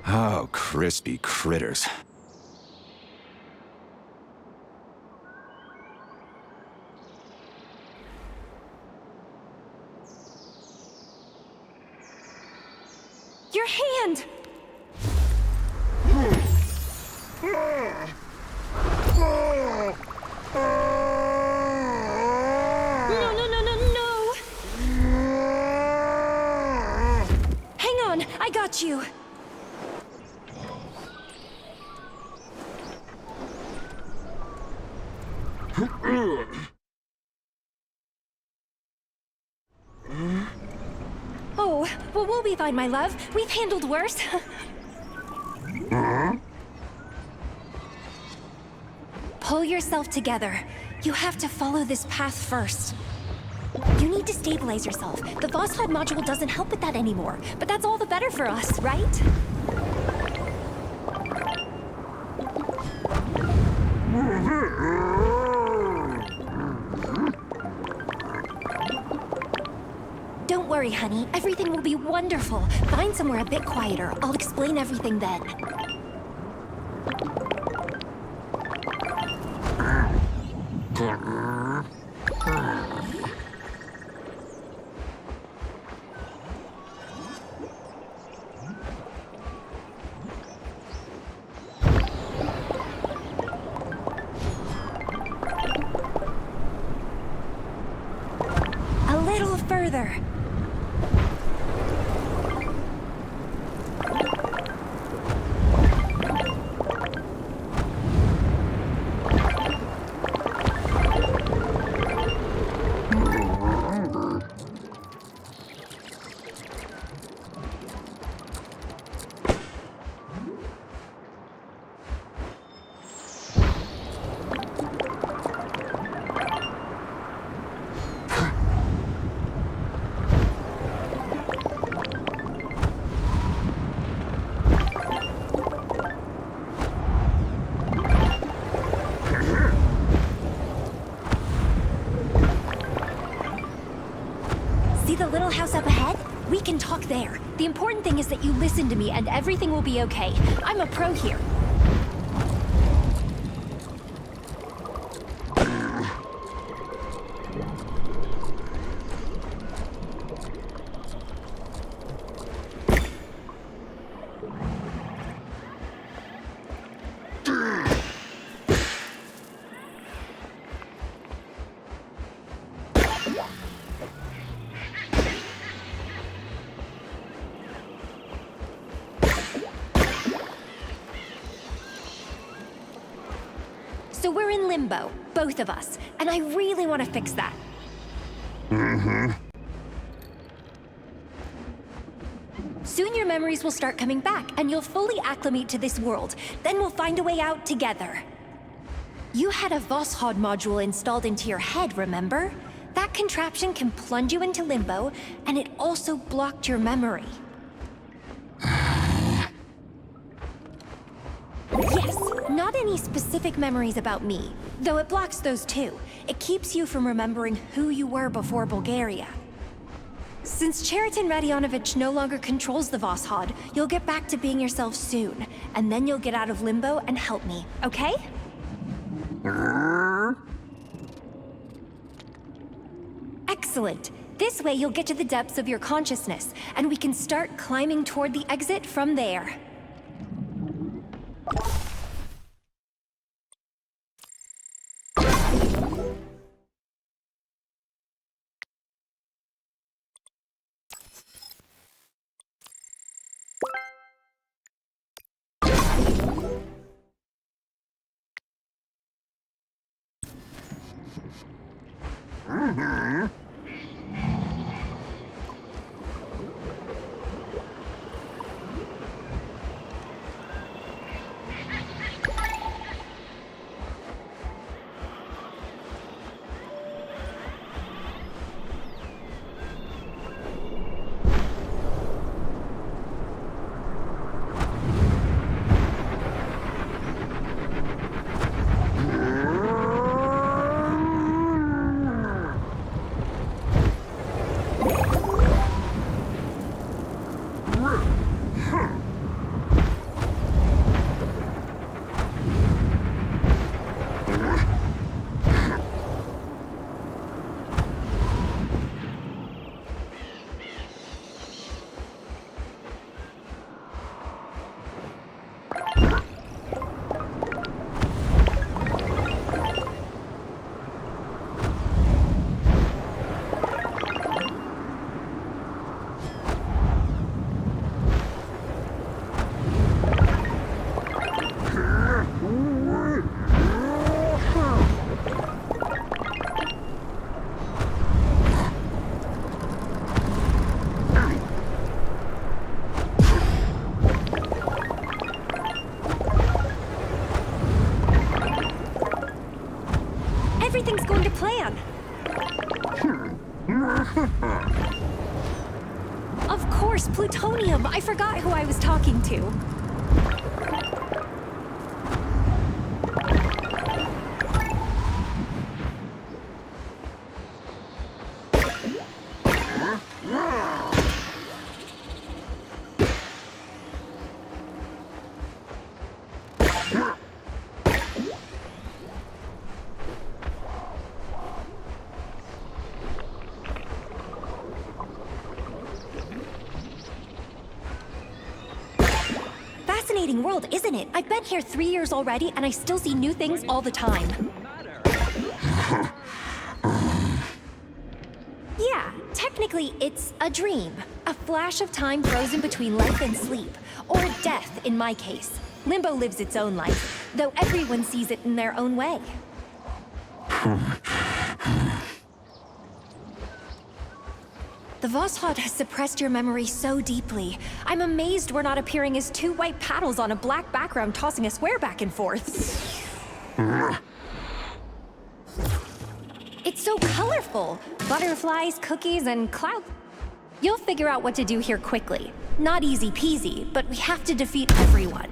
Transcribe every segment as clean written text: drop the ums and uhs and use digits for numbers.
Oh, crispy critters. Your hand! No! Hang on, I got you. Oh, well, we'll be fine, my love. We've handled worse. Pull yourself together. You have to follow this path first. You need to stabilize yourself. The Voskhod module doesn't help with that anymore, but that's all the better for us, right? Don't worry, honey. Everything will be wonderful. Find somewhere a bit quieter. I'll explain everything then. A little further. See the little house up ahead? We can talk there. The important thing is that you listen to me and everything will be okay. I'm a pro here. So we're in limbo, both of us, and I really want to fix that. Soon your memories will start coming back, and you'll fully acclimate to this world. Then we'll find a way out together. You had a Voskhod module installed into your head, remember? That contraption can plunge you into limbo, and it also blocked your memory. Yes, not any specific memories about me, though it blocks those too. It keeps you from remembering who you were before Bulgaria. Since Cheriton Radionovich no longer controls the Voskhod, you'll get back to being yourself soon, and then you'll get out of limbo and help me, okay? Excellent. This way you'll get to the depths of your consciousness, and we can start climbing toward the exit from there. going to plan? Of course, plutonium! I forgot who I was talking to. Fascinating world, isn't it? I've been here 3 years already, and I still see new things all the time. Yeah, technically it's a dream. A flash of time frozen between life and sleep. Or death, in my case. Limbo lives its own life, though everyone sees it in their own way. The Voskhod has suppressed your memory so deeply. I'm amazed we're not appearing as two white paddles on a black background tossing a square back and forth. It's so colorful. Butterflies, cookies, and clouds. You'll figure out what to do here quickly. Not easy peasy, but we have to defeat everyone.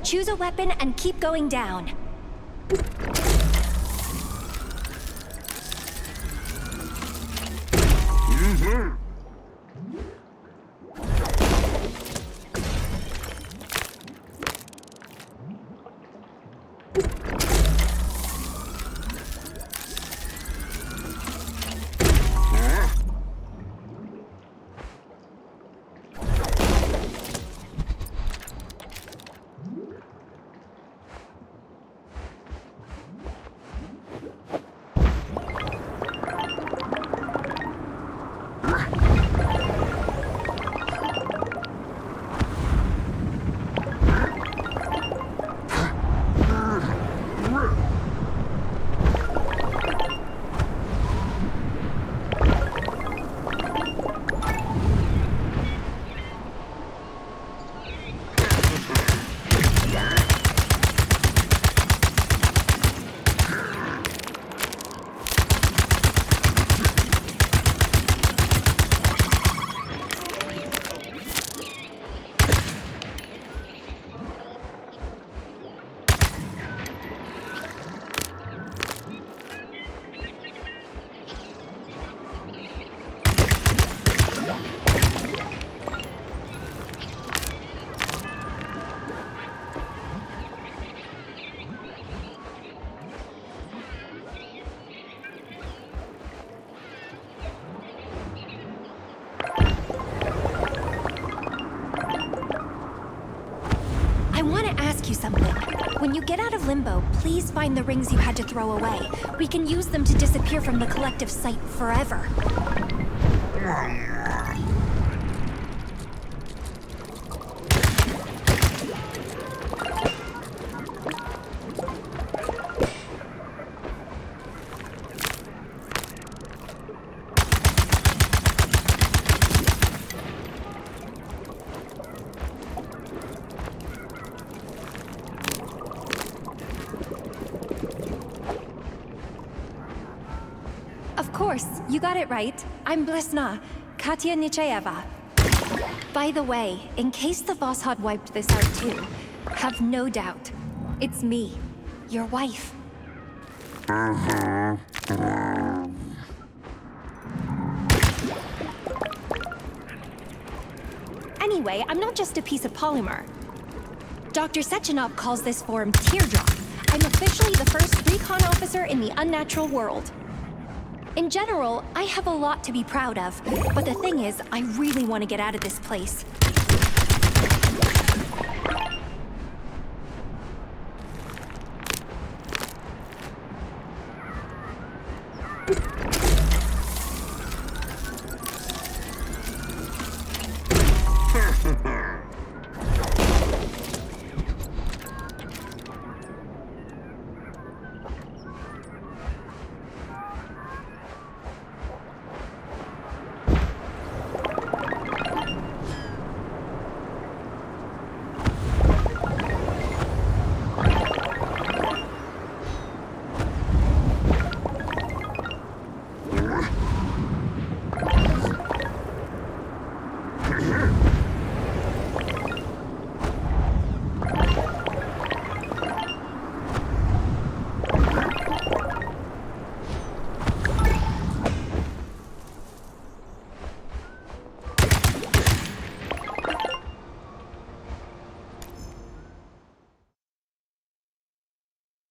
Choose a weapon and keep going down. You something. When you get out of Limbo, please find the rings you had to throw away. We can use them to disappear from the collective sight forever. Of course, you got it right. I'm Blesna, Katya Nichayeva. By the way, in case the Voskhod wiped this out too, have no doubt. It's me, your wife. Anyway, I'm not just a piece of polymer. Dr. Sechenov calls this form teardrop. I'm officially the first recon officer in the unnatural world. In general, I have a lot to be proud of, but the thing is, I really want to get out of this place.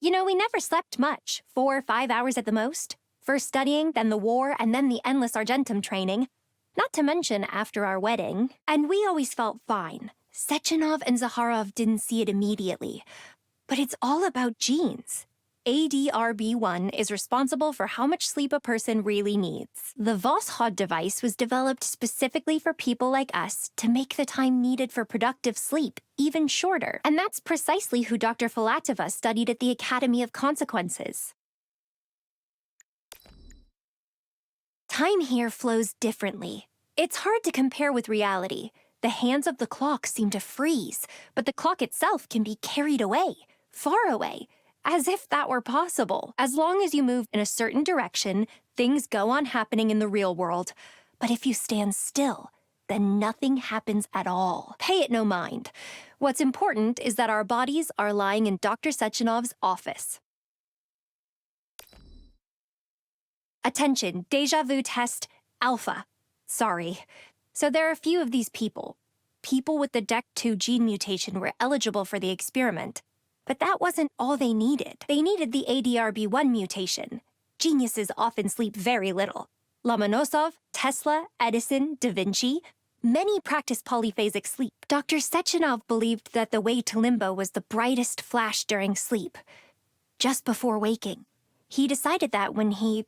You know, we never slept much, 4 or 5 hours at the most. First studying, then the war, and then the endless Argentum training. Not to mention after our wedding. And we always felt fine. Sechenov and Zaharov didn't see it immediately. But it's all about genes. ADRB1 is responsible for how much sleep a person really needs. The Voskhod device was developed specifically for people like us to make the time needed for productive sleep even shorter. And that's precisely who Dr. Filatova studied at the Academy of Consequences. Time here flows differently. It's hard to compare with reality. The hands of the clock seem to freeze, but the clock itself can be carried away, far away, as if that were possible. As long as you move in a certain direction, things go on happening in the real world. But if you stand still, then nothing happens at all. Pay it no mind. What's important is that our bodies are lying in Dr. Sechenov's office. Attention, déjà vu test alpha. Sorry. So there are a few of these people. People with the DEC2 gene mutation were eligible for the experiment. But that wasn't all they needed. They needed the ADRB1 mutation. Geniuses often sleep very little. Lomonosov, Tesla, Edison, Da Vinci, many practice polyphasic sleep. Dr. Sechenov believed that the way to limbo was the brightest flash during sleep, just before waking. He decided that when he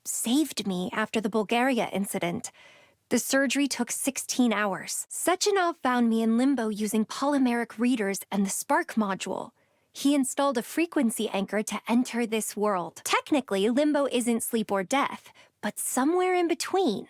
saved me after the Bulgaria incident. The surgery took 16 hours. Sechenov found me in limbo using polymeric readers and the Spark module. He installed a frequency anchor to enter this world. Technically, limbo isn't sleep or death, but somewhere in between.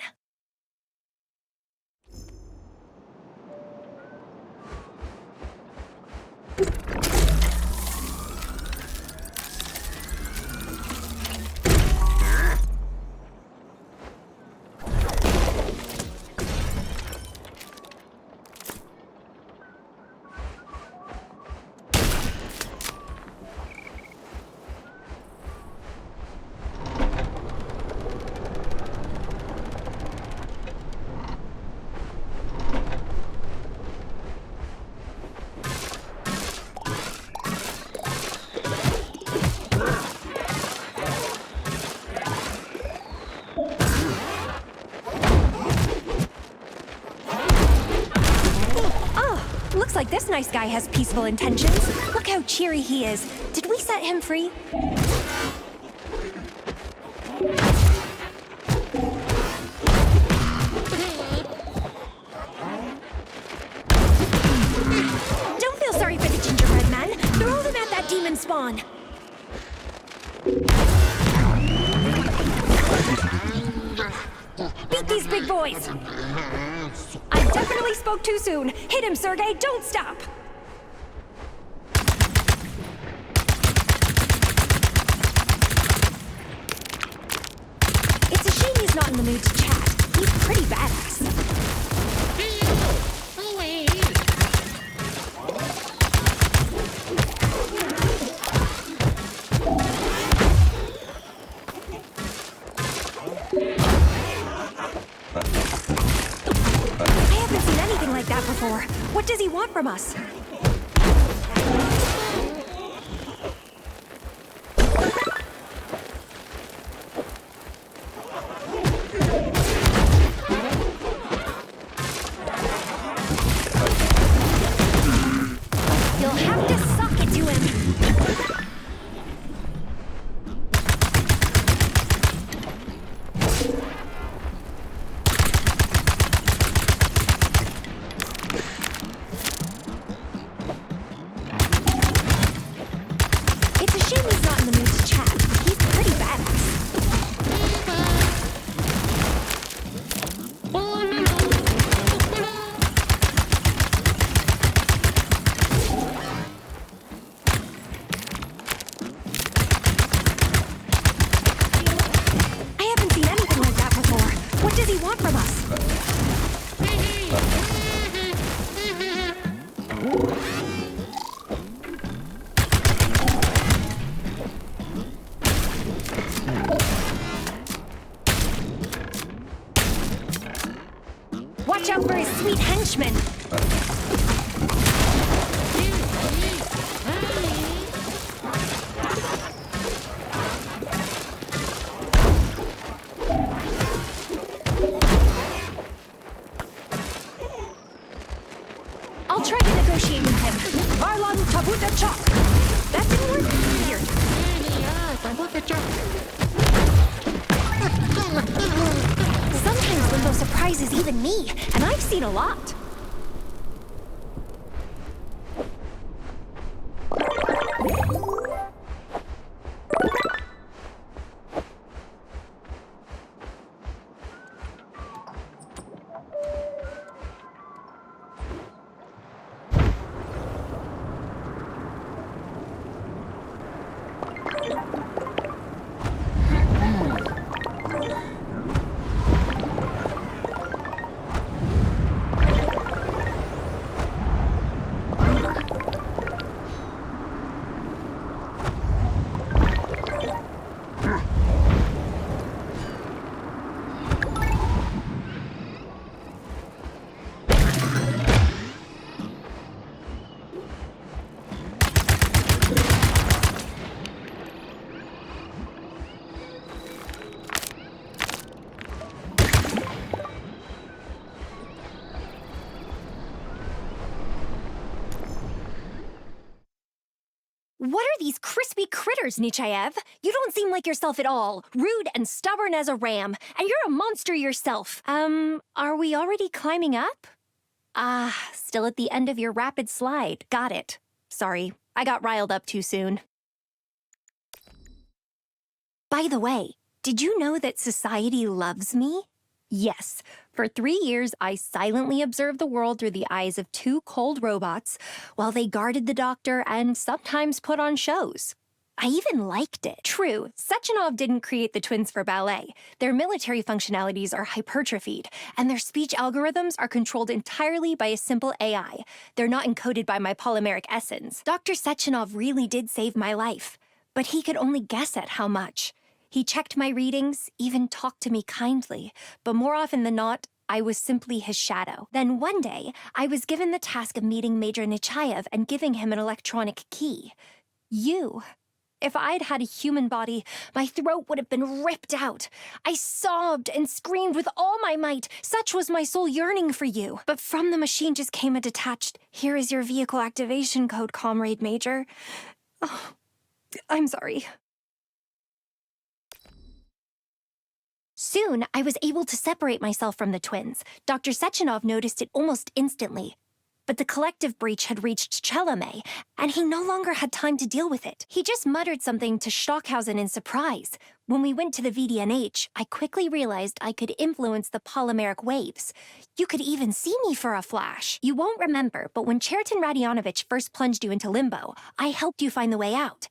Looks like this nice guy has peaceful intentions. Look how cheery he is. Did we set him free? Don't feel sorry for the gingerbread man. Throw them at that demon spawn. Beat these big boys. I definitely spoke too soon. Hit him, Sergei. Don't stop. It's a shame he's not in the mood to chat. He's pretty badass. I haven't seen anything like that before. What does he want from us? You'll have to suck it to him. It's a shame he's not in the mood to chat. He's pretty badass. I haven't seen anything like that before. What does he want from us? Watch out for his sweet henchmen. I'll try to negotiate with him. Varlon Tabuta Chok. That didn't work? Weird. Sometimes Limbo surprises even me, and I've seen a lot. What are these crispy critters, Nichayev? You don't seem like yourself at all. Rude and stubborn as a ram. And you're a monster yourself. Are we already climbing up? Still at the end of your rapid slide. Got it. Sorry, I got riled up too soon. By the way, did you know that society loves me? Yes. For 3 years, I silently observed the world through the eyes of 2 cold robots while they guarded the doctor and sometimes put on shows. I even liked it. True, Sechenov didn't create the twins for ballet. Their military functionalities are hypertrophied, and their speech algorithms are controlled entirely by a simple AI. They're not encoded by my polymeric essence. Dr. Sechenov really did save my life, but he could only guess at how much. He checked my readings, even talked to me kindly, but more often than not, I was simply his shadow. Then one day, I was given the task of meeting Major Nichayev and giving him an electronic key. You. If I'd had a human body, my throat would have been ripped out. I sobbed and screamed with all my might. Such was my soul yearning for you. But from the machine just came a detached, "Here is your vehicle activation code, Comrade Major." Oh, I'm sorry. Soon, I was able to separate myself from the twins. Dr. Sechenov noticed it almost instantly. But the collective breach had reached Chelame, and he no longer had time to deal with it. He just muttered something to Stockhausen in surprise. When we went to the VDNH, I quickly realized I could influence the polymeric waves. You could even see me for a flash. You won't remember, but when Cheriton Radionovich first plunged you into limbo, I helped you find the way out.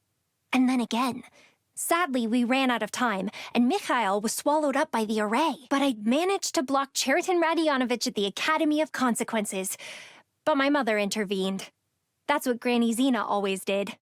And then again. Sadly, we ran out of time, and Mikhail was swallowed up by the array. But I'd managed to block Cheriton Radionovich at the Academy of Consequences. But my mother intervened. That's what Granny Zena always did.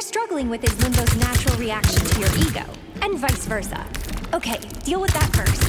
you're struggling with is Limbo's natural reaction to your ego, and vice versa. Okay, deal with that first.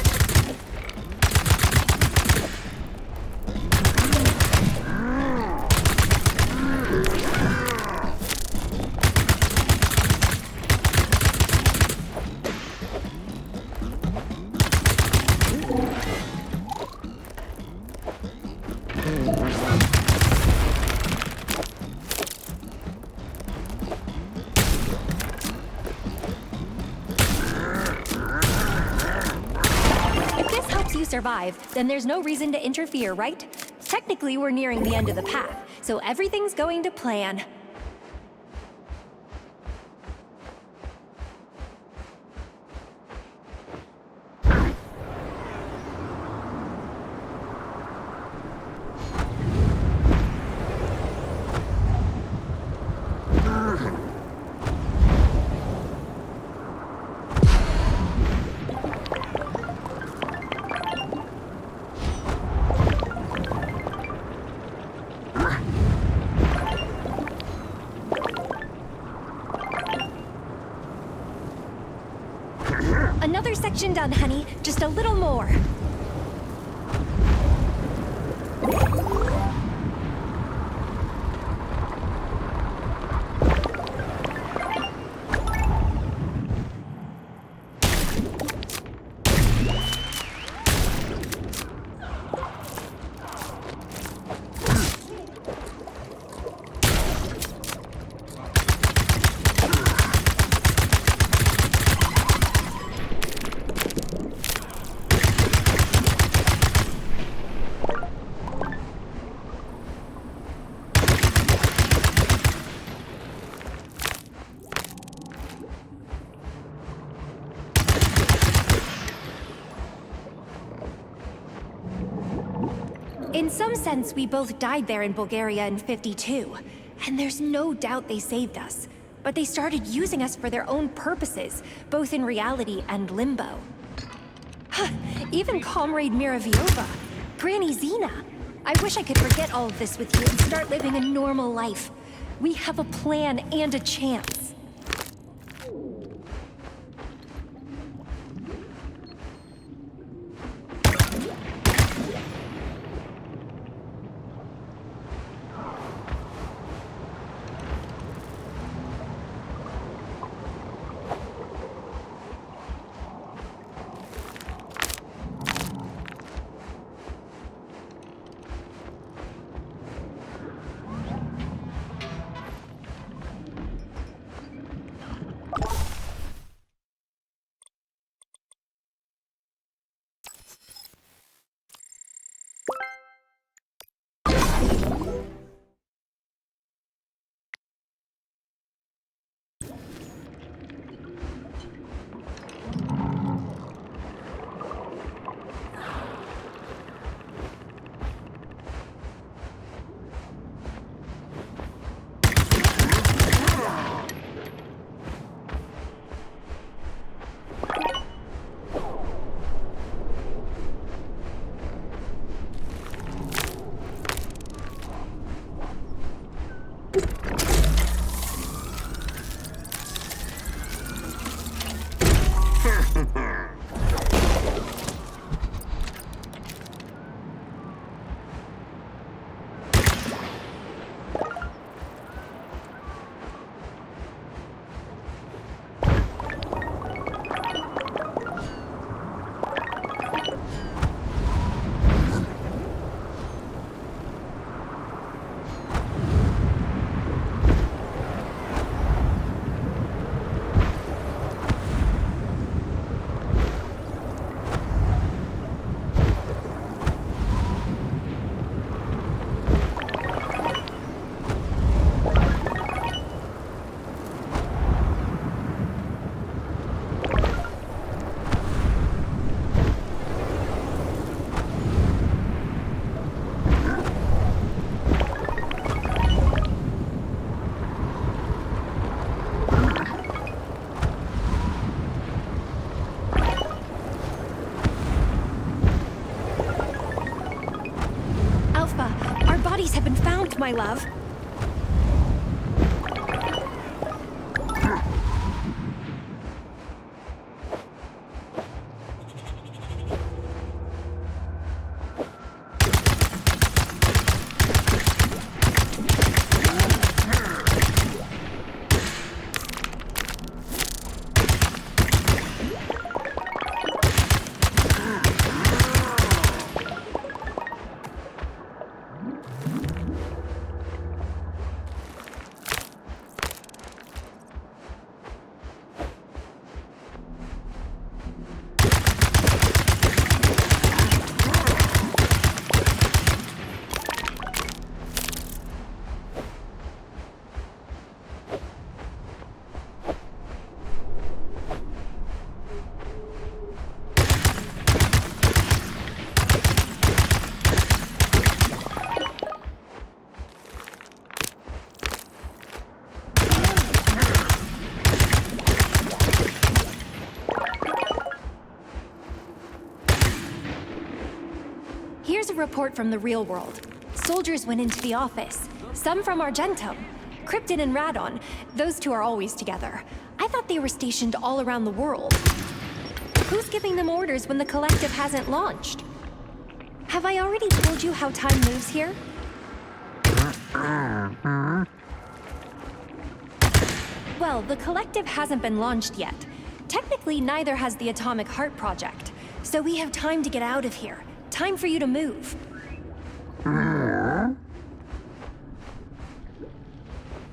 Survive, then there's no reason to interfere, right? Technically, we're nearing the end of the path, so everything's going to plan. Another section done, honey. Just a little more. In some sense, we both died there in Bulgaria in '52, and there's no doubt they saved us. But they started using us for their own purposes, both in reality and limbo. Even Comrade Miraviova, Granny Zena. I wish I could forget all of this with you and start living a normal life. We have a plan and a chance. My love. report from the real world. Soldiers went into the office, some from Argentum. Krypton and Radon, those two are always together. I thought they were stationed all around the world. Who's giving them orders when the collective hasn't launched? Have I already told you how time moves here? Well, the collective hasn't been launched yet. Technically, neither has the Atomic Heart Project. So we have time to get out of here. Time for you to move.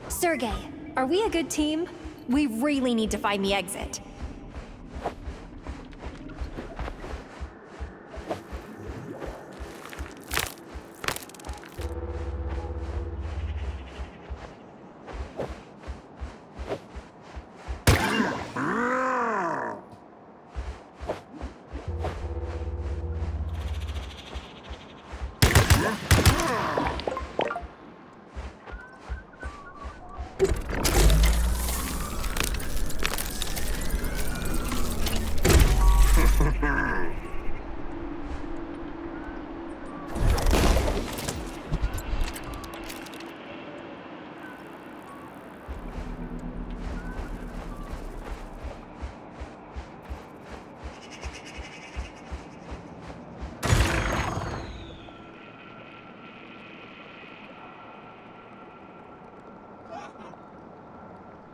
Sergei, are we a good team? We really need to find the exit.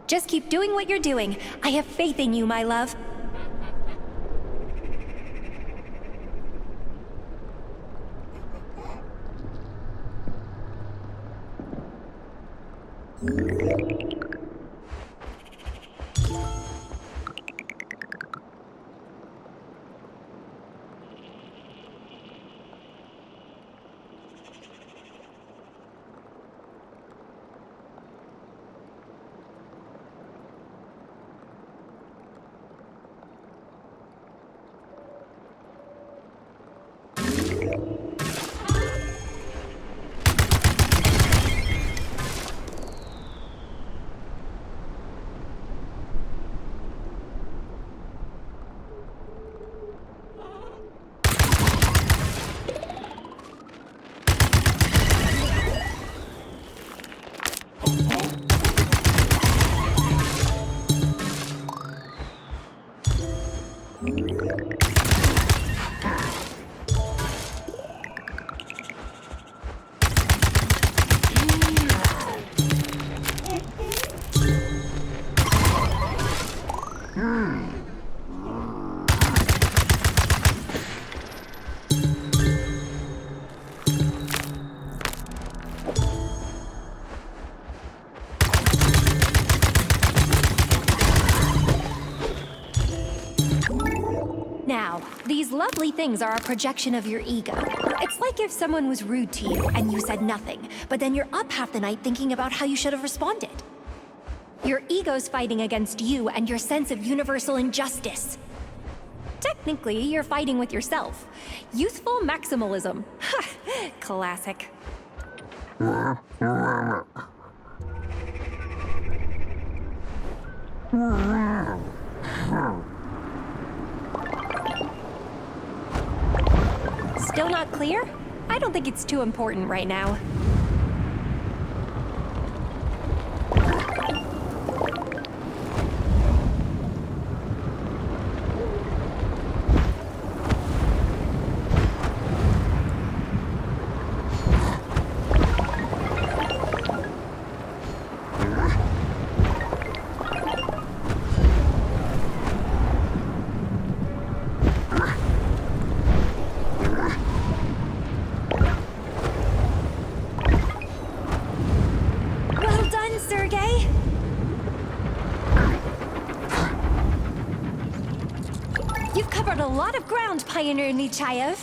Just keep doing what you're doing. I have faith in you, my love. Now, these lovely things are a projection of your ego. It's like if someone was rude to you and you said nothing, but then you're up half the night thinking about how you should have responded. Your ego's fighting against you and your sense of universal injustice. Technically, you're fighting with yourself. Youthful maximalism. Ha! Classic. Still not clear? I don't think it's too important right now. A lot of ground, Pioneer Nechayev.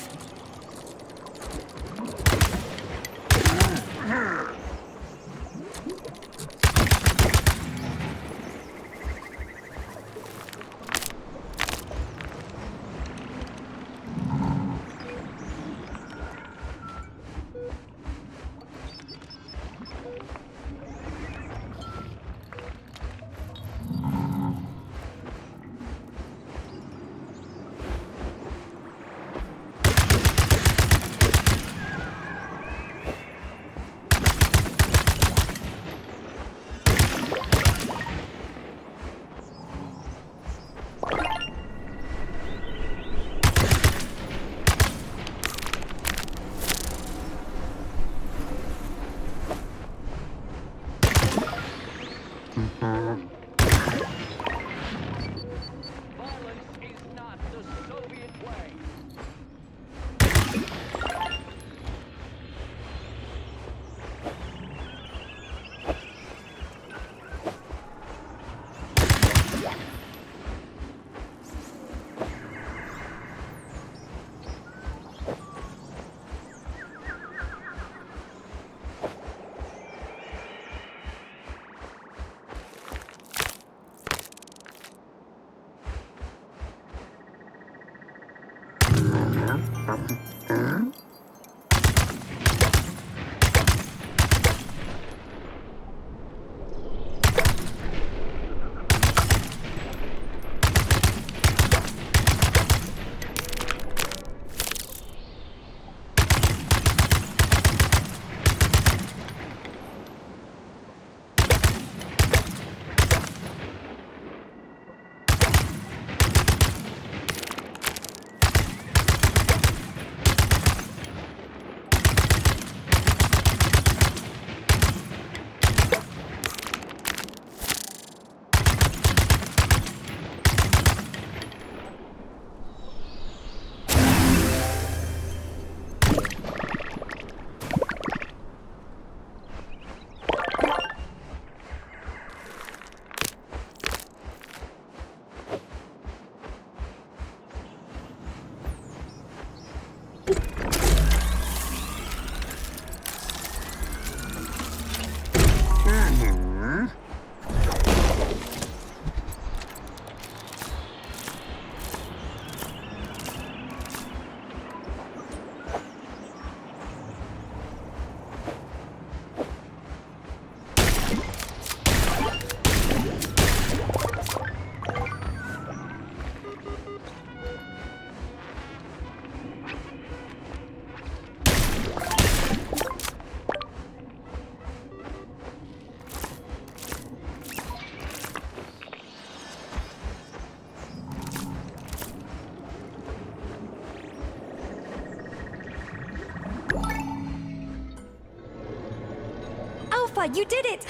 Alpha, you did it!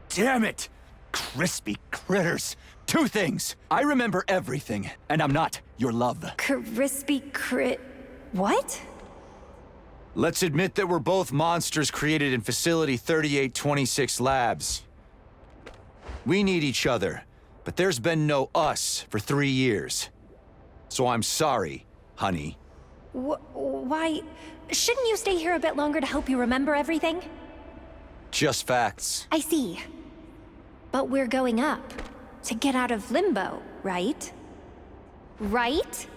Damn it! Crispy critters! Two things! I remember everything, and I'm not your love. Crispy crit... What? Let's admit that we're both monsters created in Facility 3826 Labs. We need each other, but there's been no us for 3 years. So I'm sorry, honey. Why... Shouldn't you stay here a bit longer to help you remember everything? Just facts. I see. But we're going up. To get out of Limbo, right? Right?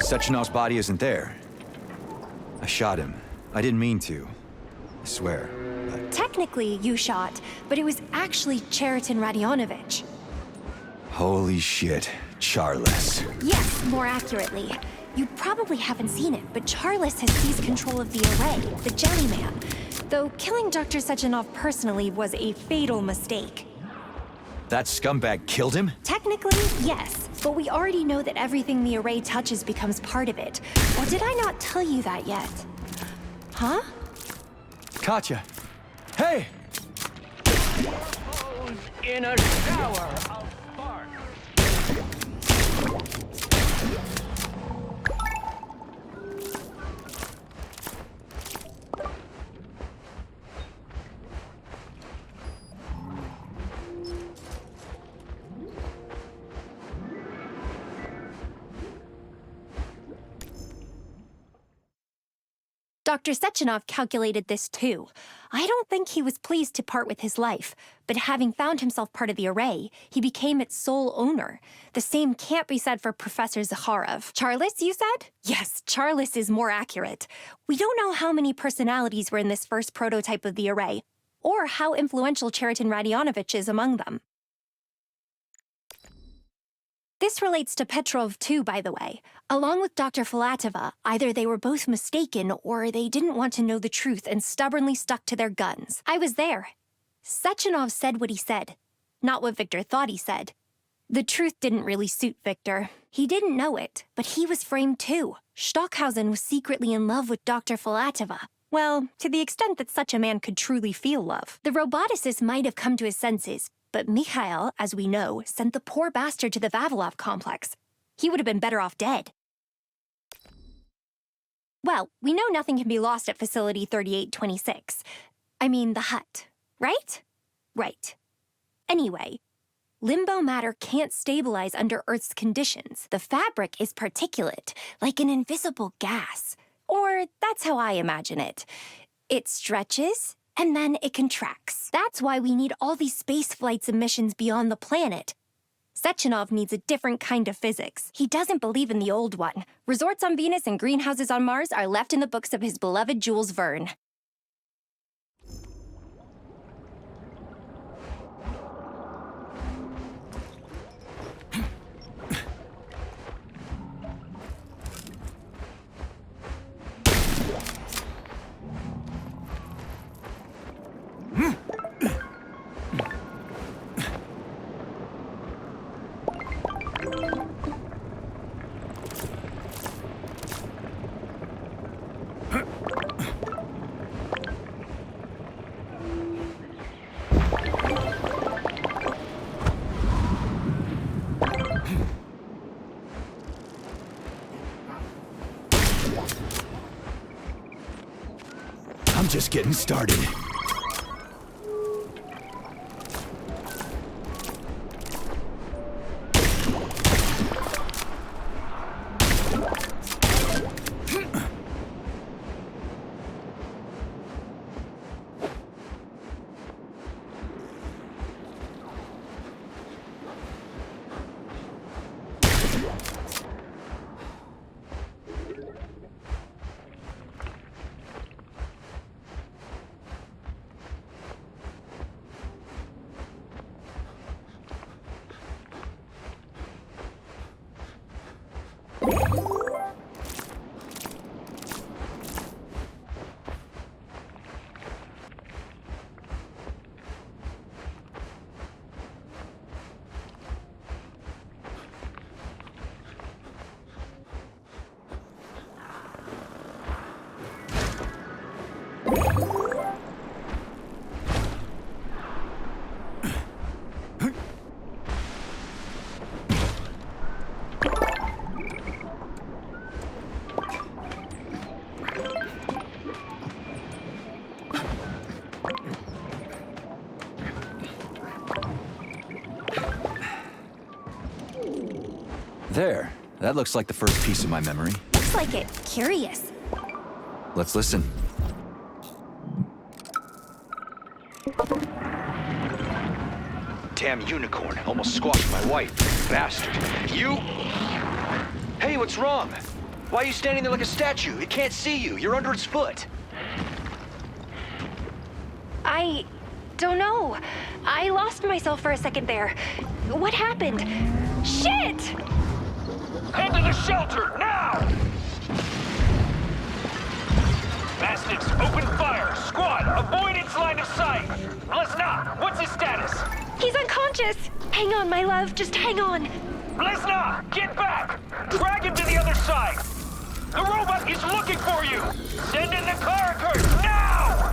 Sechenov's body isn't there. I shot him. I didn't mean to. I swear. But... Technically, you shot, but it was actually Cheriton Radionovich. Holy shit. Charles. Yes, more accurately. You probably haven't seen it, but Charles has seized control of the array, the Jellyman. Though killing Dr. Sechenov personally was a fatal mistake. That scumbag killed him? Technically, yes. But we already know that everything the array touches becomes part of it. Or did I not tell you that yet? Huh? Katya! Hey! In a shower of sparks. Dr. Sechenov calculated this too. I don't think he was pleased to part with his life, but having found himself part of the array, he became its sole owner. The same can't be said for Professor Zakharov. Charles, you said? Yes, Charles is more accurate. We don't know how many personalities were in this first prototype of the array, or how influential Cheriton Radionovich is among them. This relates to Petrov too, by the way. Along with Dr. Filatova, either they were both mistaken or they didn't want to know the truth and stubbornly stuck to their guns. I was there. Sechenov said what he said, not what Victor thought he said. The truth didn't really suit Victor. He didn't know it, but he was framed too. Stockhausen was secretly in love with Dr. Filatova. Well, to the extent that such a man could truly feel love. The roboticist might have come to his senses, but Mikhail, as we know, sent the poor bastard to the Vavilov complex. He would have been better off dead. Well, we know nothing can be lost at Facility 3826. I mean, the hut, right? Right. Anyway, limbo matter can't stabilize under Earth's conditions. The fabric is particulate, like an invisible gas. Or that's how I imagine it. It stretches, and then it contracts. That's why we need all these space flights and missions beyond the planet. Sechenov needs a different kind of physics. He doesn't believe in the old one. Resorts on Venus and greenhouses on Mars are left in the books of his beloved Jules Verne. I'm just getting started. There. That looks like the first piece of my memory. Looks like it. Curious. Let's listen. Damn unicorn. Almost squashed my wife. Bastard. You... Hey, what's wrong? Why are you standing there like a statue? It can't see you. You're under its foot. I don't know. I lost myself for a second there. What happened? Shit! Head to the shelter, now! Bastards, open fire! Squad, avoid its line of sight! Lesna, what's his status? He's unconscious! Hang on, my love. Just hang on. Lesna, get back! Drag him to the other side! The robot is looking for you! Send in the carriers, now!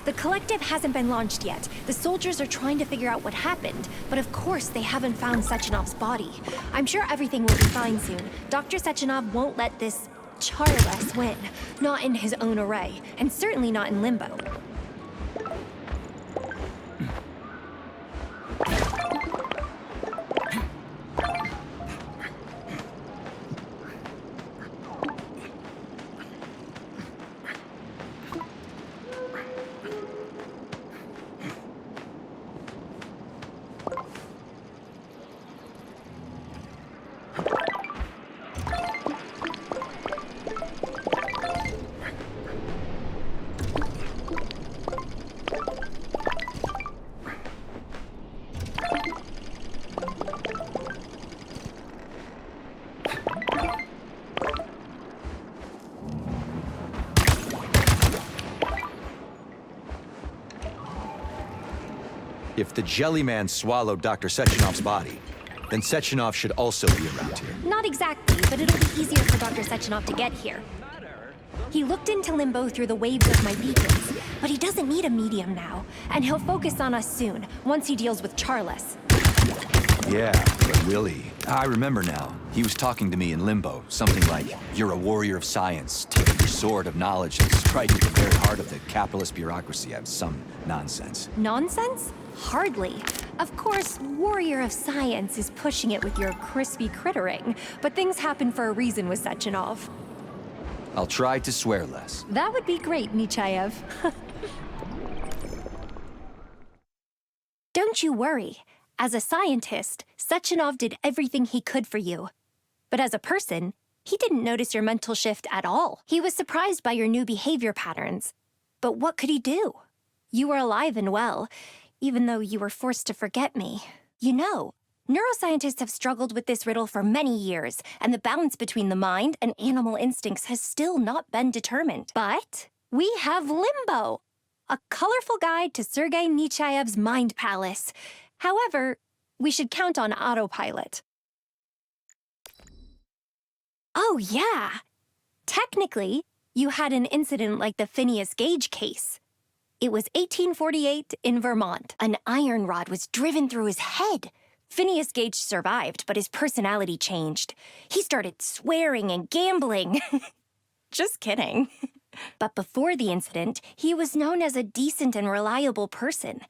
The collective hasn't been launched yet. The soldiers are trying to figure out what happened, but of course they haven't found Sechenov's body. I'm sure everything will be fine soon. Dr. Sechenov won't let this Charles win. Not in his own array, and certainly not in Limbo. If the Jellyman swallowed Dr. Sechenov's body, then Sechenov should also be around here. Not exactly, but it'll be easier for Dr. Sechenov to get here. He looked into Limbo through the waves of my beacons, but he doesn't need a medium now, and he'll focus on us soon, once he deals with Charles. Yeah, but really, I remember now. He was talking to me in Limbo, something like, "You're a warrior of science, taking your sword of knowledge and strike at the very heart of the capitalist bureaucracy." Some nonsense. Nonsense? Hardly. Of course, warrior of science is pushing it with your crispy crittering, but things happen for a reason with Sechenov. I'll try to swear less. That would be great, Nechayev. Don't you worry. As a scientist, Sechenov did everything he could for you. But as a person, he didn't notice your mental shift at all. He was surprised by your new behavior patterns. But what could he do? You were alive and well, even though you were forced to forget me. You know, neuroscientists have struggled with this riddle for many years, and the balance between the mind and animal instincts has still not been determined. But we have Limbo, a colorful guide to Sergei Nechayev's mind palace. However, we should count on autopilot. Oh, yeah. Technically, you had an incident like the Phineas Gage case. It was 1848 in Vermont. An iron rod was driven through his head. Phineas Gage survived, but his personality changed. He started swearing and gambling. Just kidding. But before the incident, he was known as a decent and reliable person.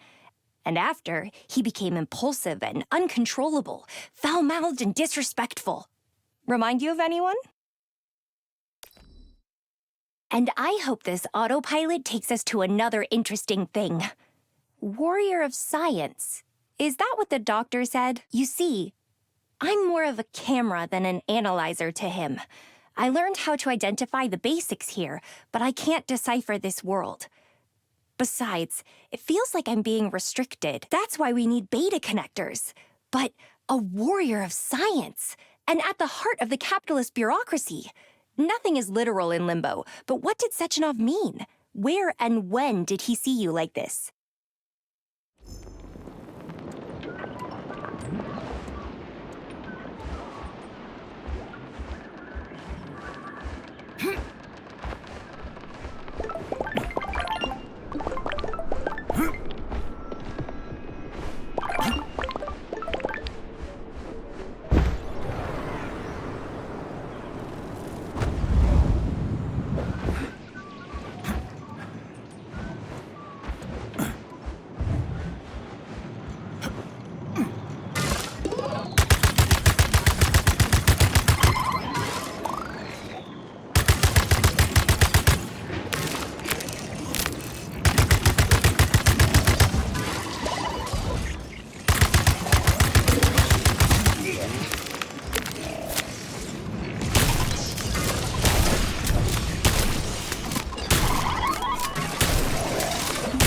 And after, he became impulsive and uncontrollable, foul-mouthed and disrespectful. Remind you of anyone? And I hope this autopilot takes us to another interesting thing. Warrior of science. Is that what the doctor said? You see, I'm more of a camera than an analyzer to him. I learned how to identify the basics here, but I can't decipher this world. Besides, it feels like I'm being restricted. That's why we need beta connectors. But a warrior of science, and at the heart of the capitalist bureaucracy. Nothing is literal in Limbo, but what did Sechenov mean? Where and when did he see you like this?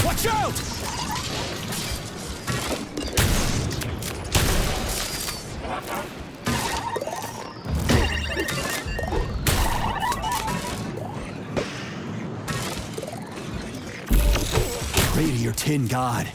Watch out! Pray to your tin god.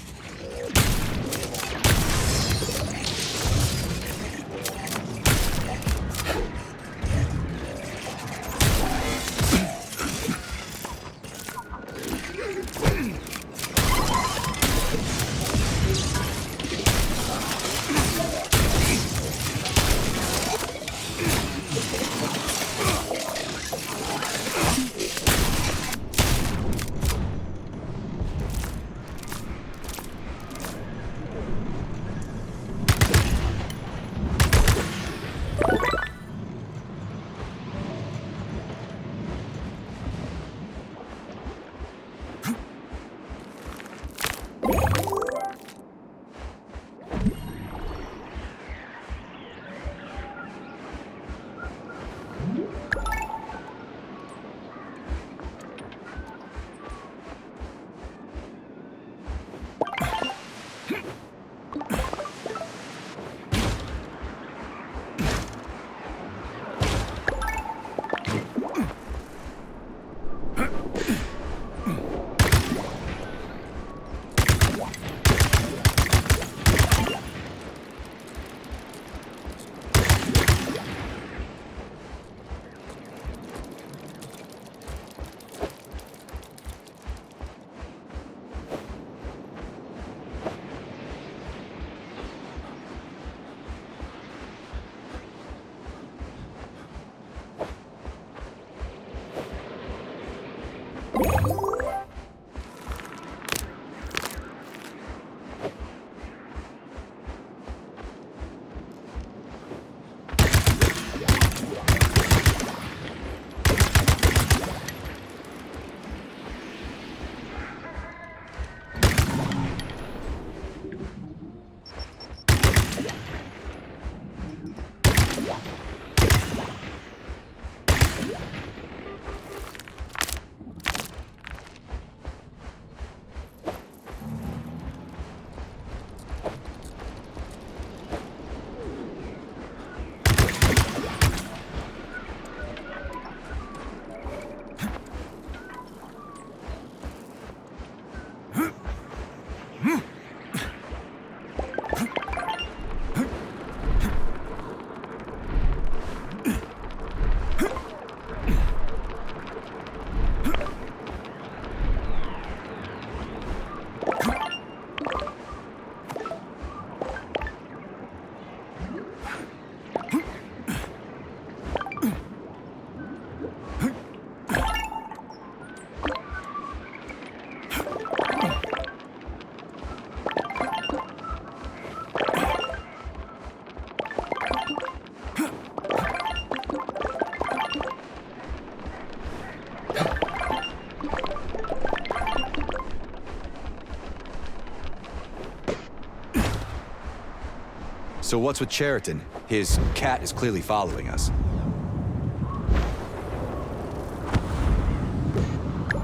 So what's with Cheriton? His cat is clearly following us.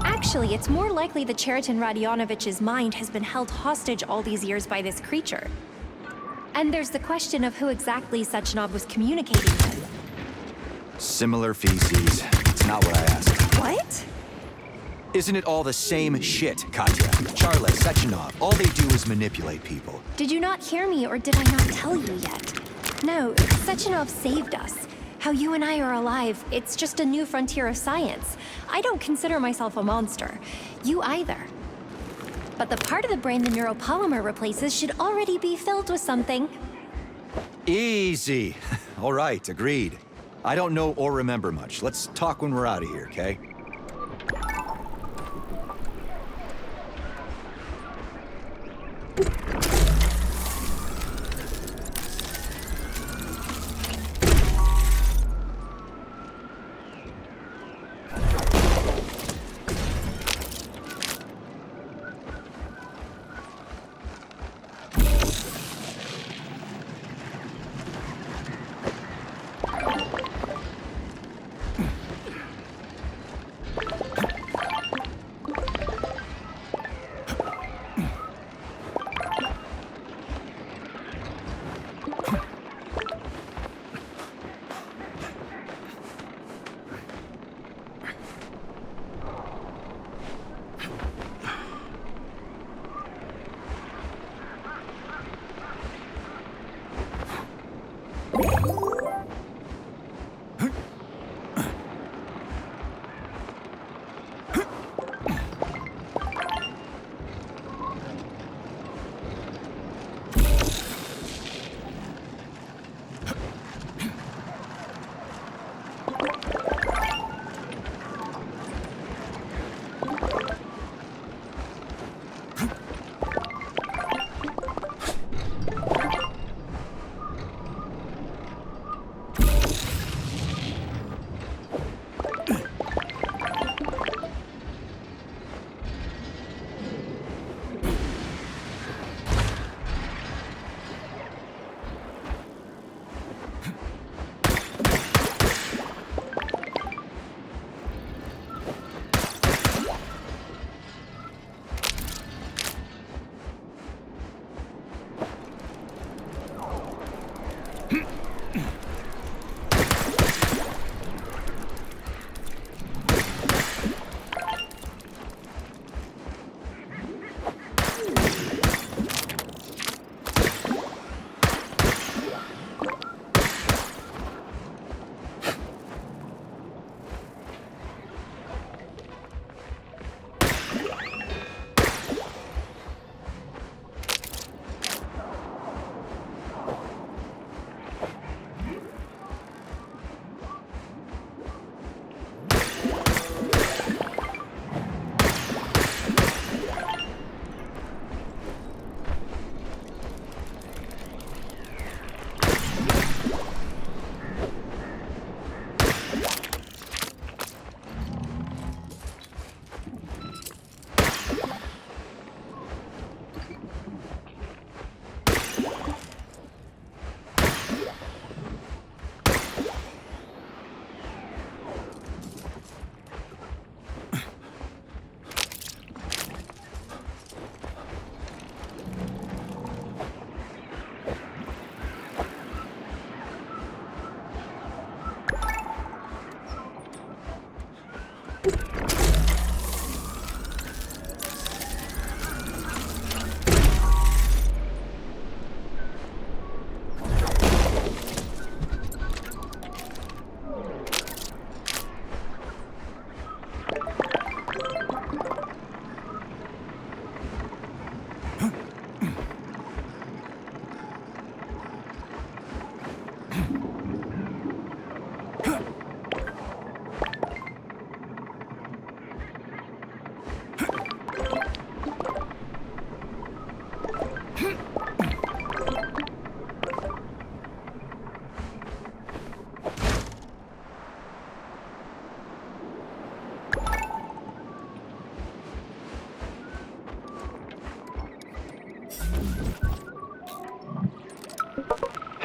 Actually, it's more likely that Cheriton Radionovich's mind has been held hostage all these years by this creature. And there's the question of who exactly Sechenov was communicating with. Similar feces. It's not what I asked. What? Isn't it all the same shit, Katya? Charles, Sechenov, all they do is manipulate people. Did you not hear me, or did I not tell you yet? No, Sechenov saved us. How you and I are alive, it's just a new frontier of science. I don't consider myself a monster. You either. But the part of the brain the neuropolymer replaces should already be filled with something. Easy. All right, agreed. I don't know or remember much. Let's talk when we're out of here, okay?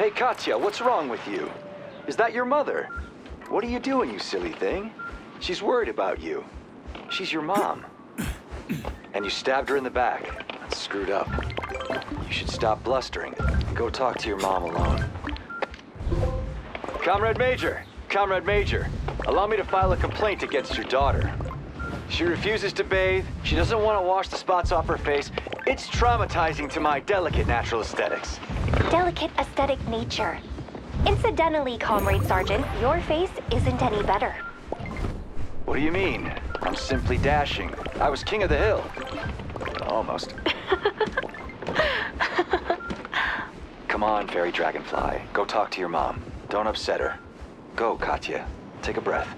Hey, Katya, what's wrong with you? Is that your mother? What are you doing, you silly thing? She's worried about you. She's your mom. And you stabbed her in the back. That's screwed up. You should stop blustering. Go talk to your mom alone. Comrade Major! Comrade Major! Allow me to file a complaint against your daughter. She refuses to bathe. She doesn't want to wash the spots off her face. It's traumatizing to my delicate natural aesthetics. Delicate aesthetic nature. Incidentally, Comrade Sergeant, your face isn't any better. What do you mean? I'm simply dashing. I was king of the hill. Almost. Come on, Fairy Dragonfly. Go talk to your mom. Don't upset her. Go, Katya. Take a breath.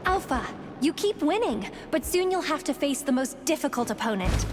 Alpha, you keep winning, but soon you'll have to face the most difficult opponent.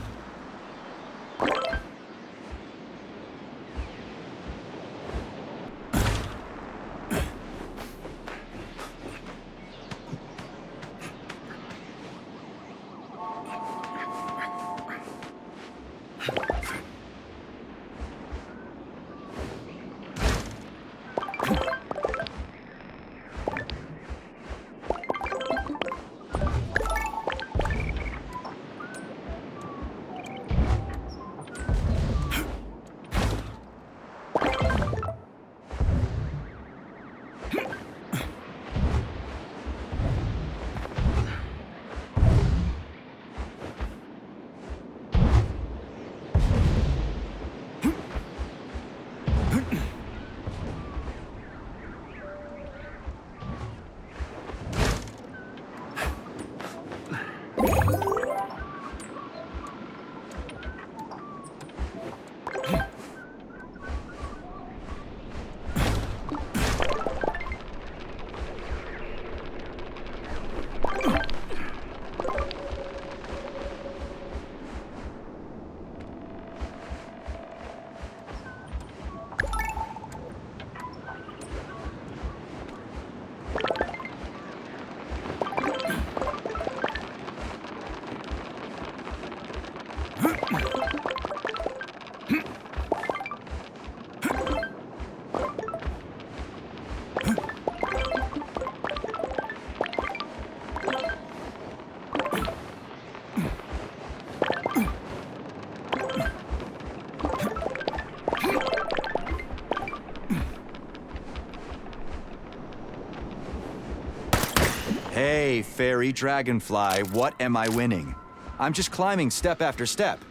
Hey, Fairy Dragonfly, what am I winning? I'm just climbing step after step.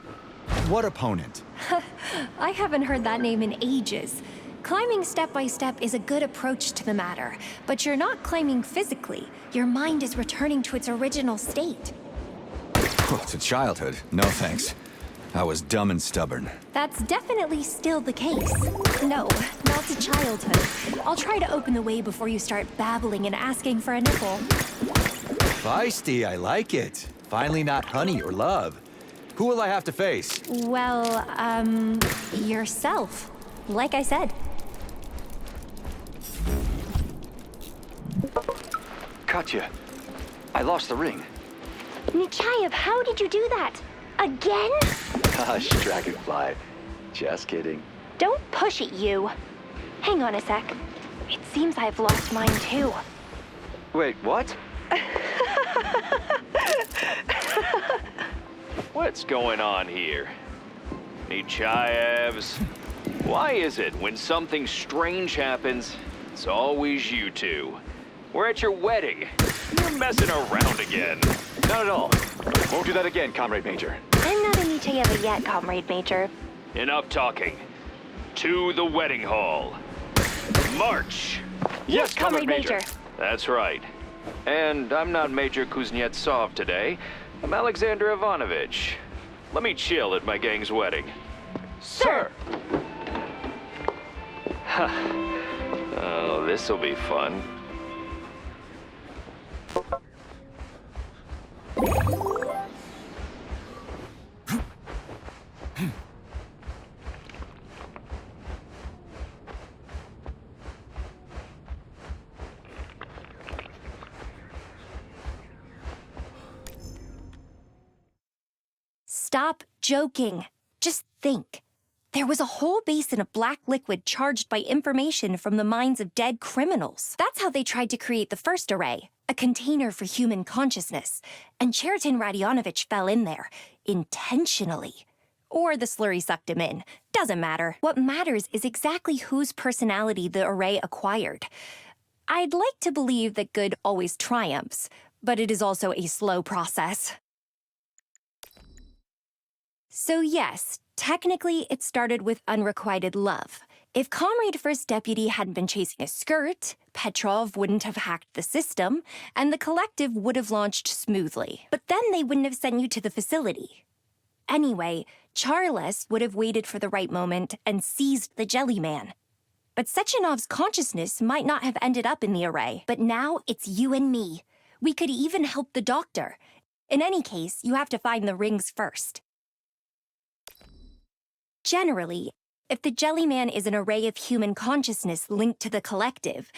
What opponent? I haven't heard that name in ages. Climbing step by step is a good approach to the matter, but you're not climbing physically. Your mind is returning to its original state. To childhood, no thanks. I was dumb and stubborn. That's definitely still the case. No, not to childhood. I'll try to open the way before you start babbling and asking for a nipple. Feisty, I like it. Finally not honey or love. Who will I have to face? Well, yourself. Like I said. Katya, I lost the ring. Nechayev, how did you do that? Again? Hush, Dragonfly. Just kidding. Don't push it, you. Hang on a sec. It seems I've lost mine too. Wait, what? What's going on here? Nechayevs? Why is it when something strange happens, it's always you two? We're at your wedding. You're messing around again. Not at all. Won't do that again, Comrade Major. I'm not a Nechayeva yet, Comrade Major. Enough talking. To the wedding hall. March! Yes, Comrade Major. That's right. And I'm not Major Kuznetsov today. I'm Alexander Ivanovich. Let me chill at my gang's wedding. Sir! Oh, this'll be fun. Stop joking. Just think. There was a whole basin of black liquid charged by information from the minds of dead criminals. That's how they tried to create the first array, a container for human consciousness. And Cheriton Radionovich fell in there, intentionally. Or the slurry sucked him in. Doesn't matter. What matters is exactly whose personality the array acquired. I'd like to believe that good always triumphs, but it is also a slow process. So yes, technically it started with unrequited love. If Comrade First Deputy hadn't been chasing a skirt, Petrov wouldn't have hacked the system, and the collective would have launched smoothly. But then they wouldn't have sent you to the facility. Anyway, Charles would have waited for the right moment and seized the Jellyman. But Sechenov's consciousness might not have ended up in the array. But now it's you and me. We could even help the doctor. In any case, you have to find the rings first. Generally, if the Jellyman is an array of human consciousness linked to the collective,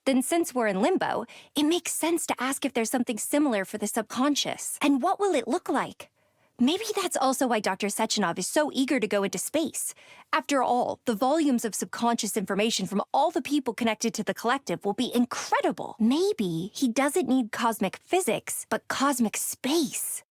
then since we're in limbo, it makes sense to ask if there's something similar for the subconscious. And what will it look like? Maybe that's also why Dr. Sechenov is so eager to go into space. After all, the volumes of subconscious information from all the people connected to the collective will be incredible. Maybe he doesn't need cosmic physics, but cosmic space.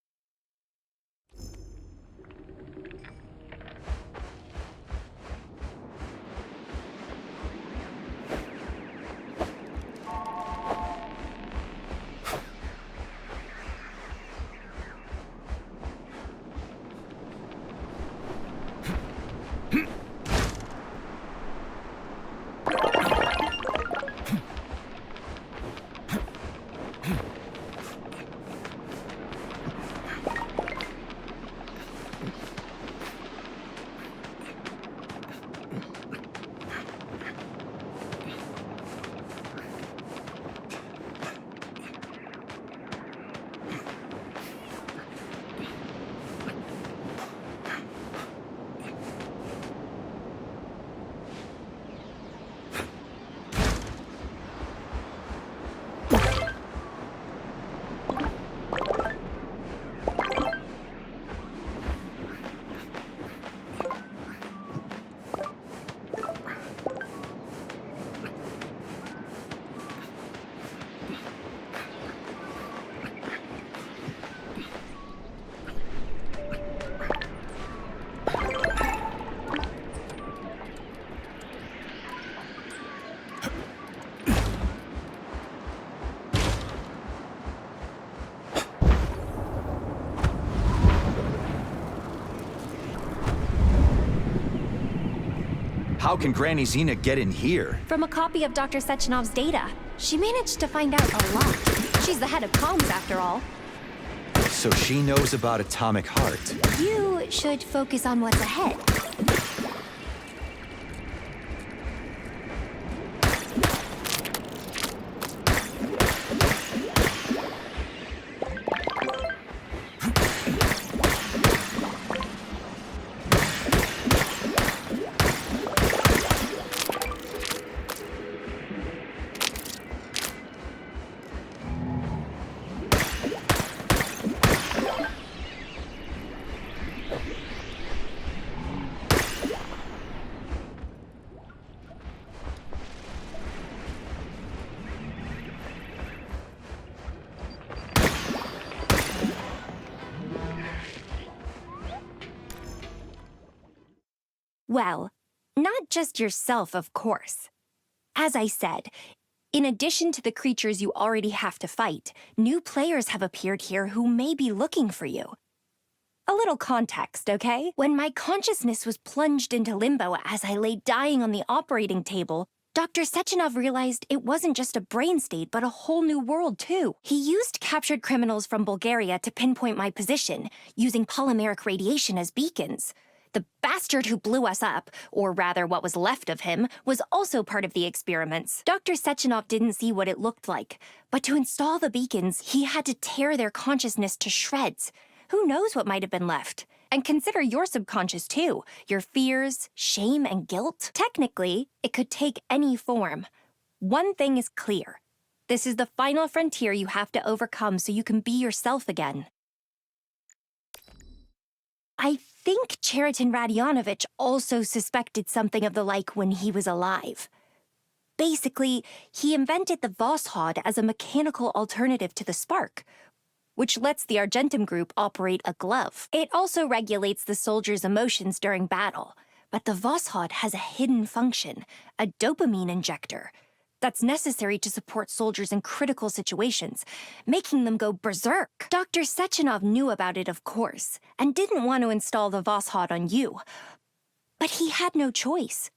How can Granny Zena get in here? From a copy of Dr. Sechenov's data. She managed to find out a lot. She's the head of comms, after all. So she knows about Atomic Heart. You should focus on what's ahead. Well, not just yourself, of course. As I said, in addition to the creatures you already have to fight, new players have appeared here who may be looking for you. A little context, okay? When my consciousness was plunged into limbo as I lay dying on the operating table, Dr. Sechenov realized it wasn't just a brain state, but a whole new world, too. He used captured criminals from Bulgaria to pinpoint my position, using polymeric radiation as beacons. The bastard who blew us up, or rather what was left of him, was also part of the experiments. Dr. Sechenov didn't see what it looked like, but to install the beacons, he had to tear their consciousness to shreds. Who knows what might have been left? And consider your subconscious too, your fears, shame, and guilt. Technically, it could take any form. One thing is clear. This is the final frontier you have to overcome so you can be yourself again. I think Cheriton Radionovich also suspected something of the like when he was alive. Basically, he invented the Voskhod as a mechanical alternative to the spark, which lets the Argentum group operate a glove. It also regulates the soldiers' emotions during battle, but the Voskhod has a hidden function, a dopamine injector, that's necessary to support soldiers in critical situations, making them go berserk. Dr. Sechenov knew about it, of course, and didn't want to install the Voskhod on you. But he had no choice.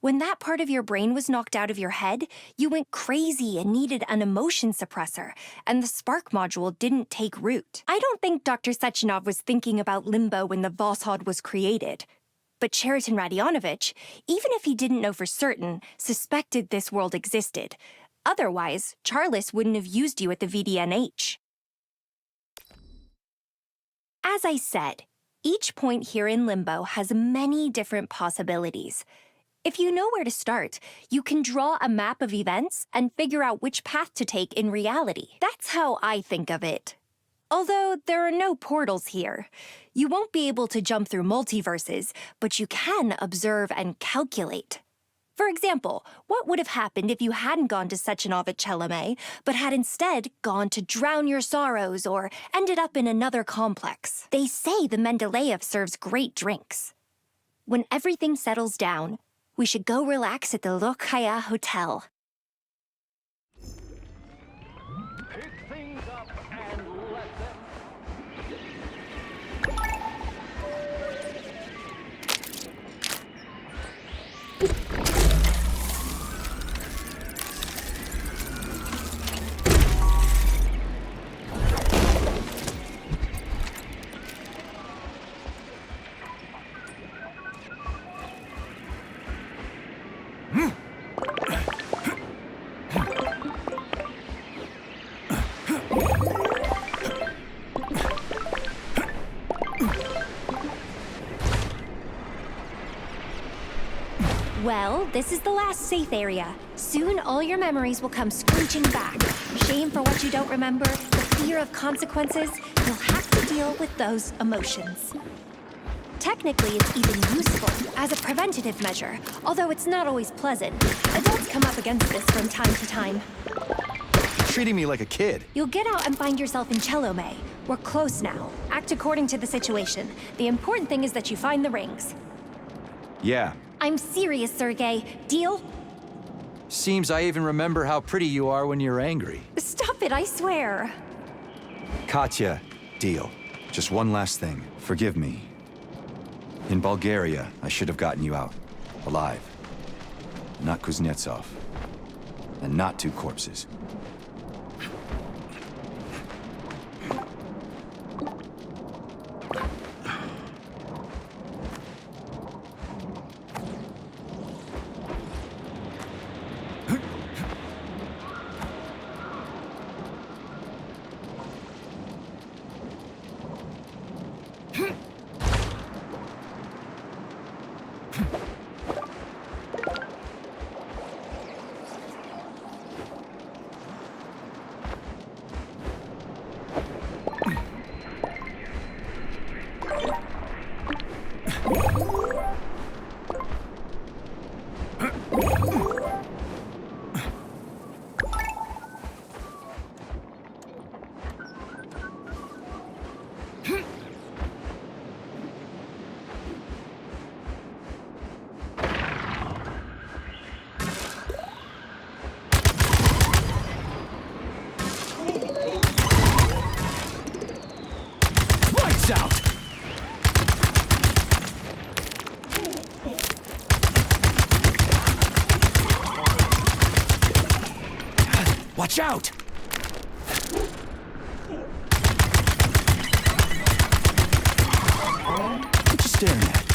When that part of your brain was knocked out of your head, you went crazy and needed an emotion suppressor, and the spark module didn't take root. I don't think Dr. Sechenov was thinking about Limbo when the Voskhod was created. But Cheriton Radionovich, even if he didn't know for certain, suspected this world existed. Otherwise, Charles wouldn't have used you at the VDNH. As I said, each point here in Limbo has many different possibilities. If you know where to start, you can draw a map of events and figure out which path to take in reality. That's how I think of it. Although there are no portals here. You won't be able to jump through multiverses, but you can observe and calculate. For example, what would have happened if you hadn't gone to Sechenov at Chelome, but had instead gone to drown your sorrows or ended up in another complex? They say the Mendeleev serves great drinks. When everything settles down, we should go relax at the Lokaya Hotel. Pick things up and let them. Well, this is the last safe area. Soon all your memories will come screeching back. Shame for what you don't remember, the fear of consequences, you'll have to deal with those emotions. Technically, it's even useful as a preventative measure, although it's not always pleasant. Adults come up against this from time to time. You're treating me like a kid. You'll get out and find yourself in Chelome. We're close now. Act according to the situation. The important thing is that you find the rings. Yeah. I'm serious, Sergei. Deal? Seems I even remember how pretty you are when you're angry. Stop it, I swear. Katya, deal. Just one last thing. Forgive me. In Bulgaria, I should have gotten you out. Alive. Not Kuznetsov. And not two corpses. Out! Watch out! What you staring at?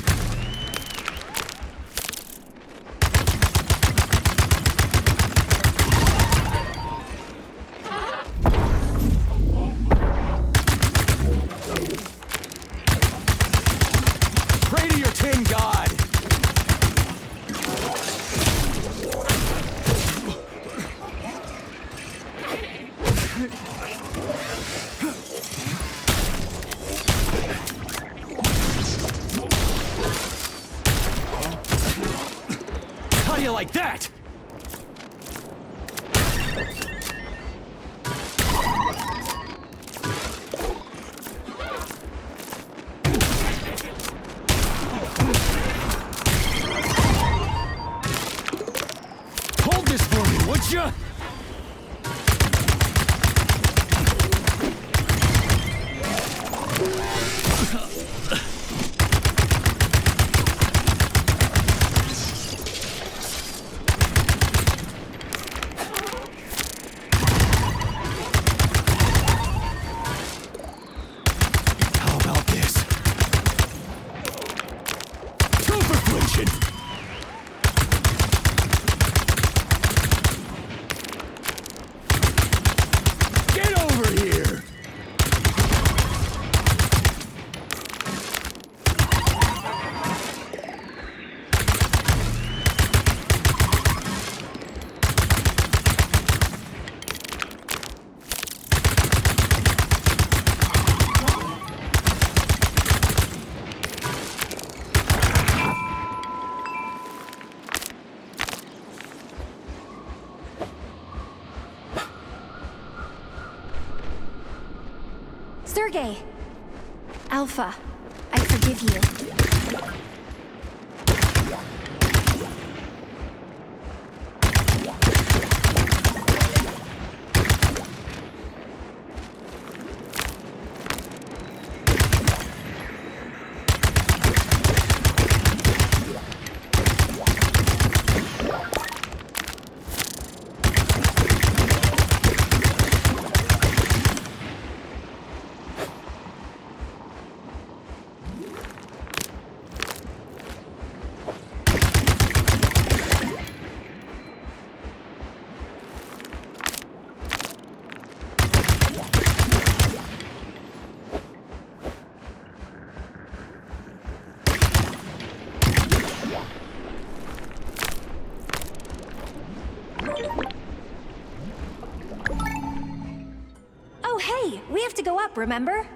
Pray to your tin god! you like that? Hold this for me, would ya? How about this? Go for flinching! Get over here! Sergei! Alpha, I forgive you. Oh, hey! We have to go up, remember?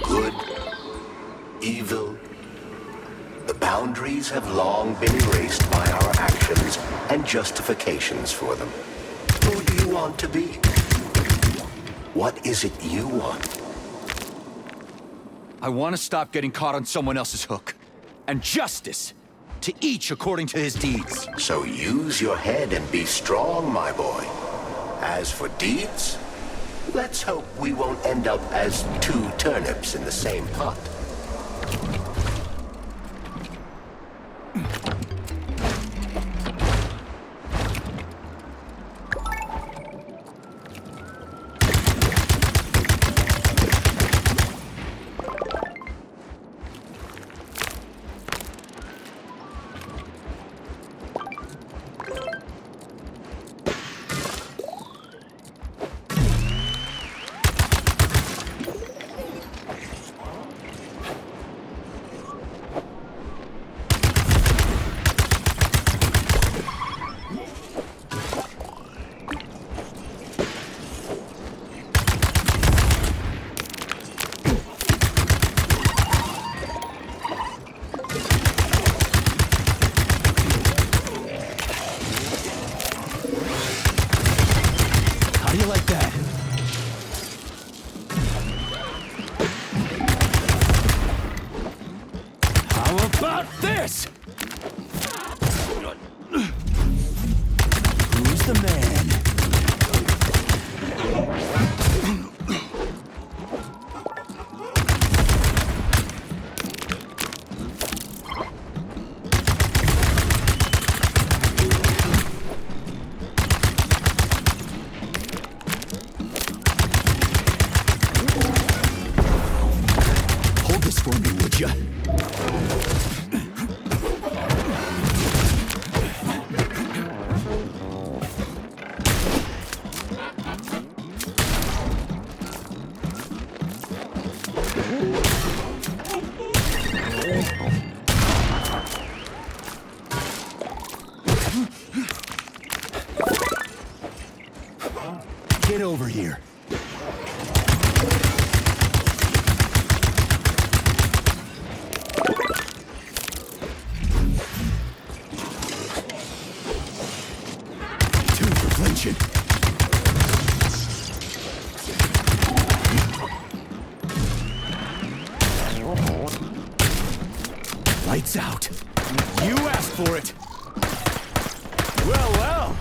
Good, evil. The boundaries have long been erased by our actions and justifications for them. Who do you want to be? What is it you want? I want to stop getting caught on someone else's hook. And justice to each according to his deeds. So use your head and be strong, my boy. As for deeds, let's hope we won't end up as two turnips in the same pot. How do you like that? How about this? Who's the man? for me, would ya? Get over here. Two for flinching. Lights out. You asked for it. Well, well.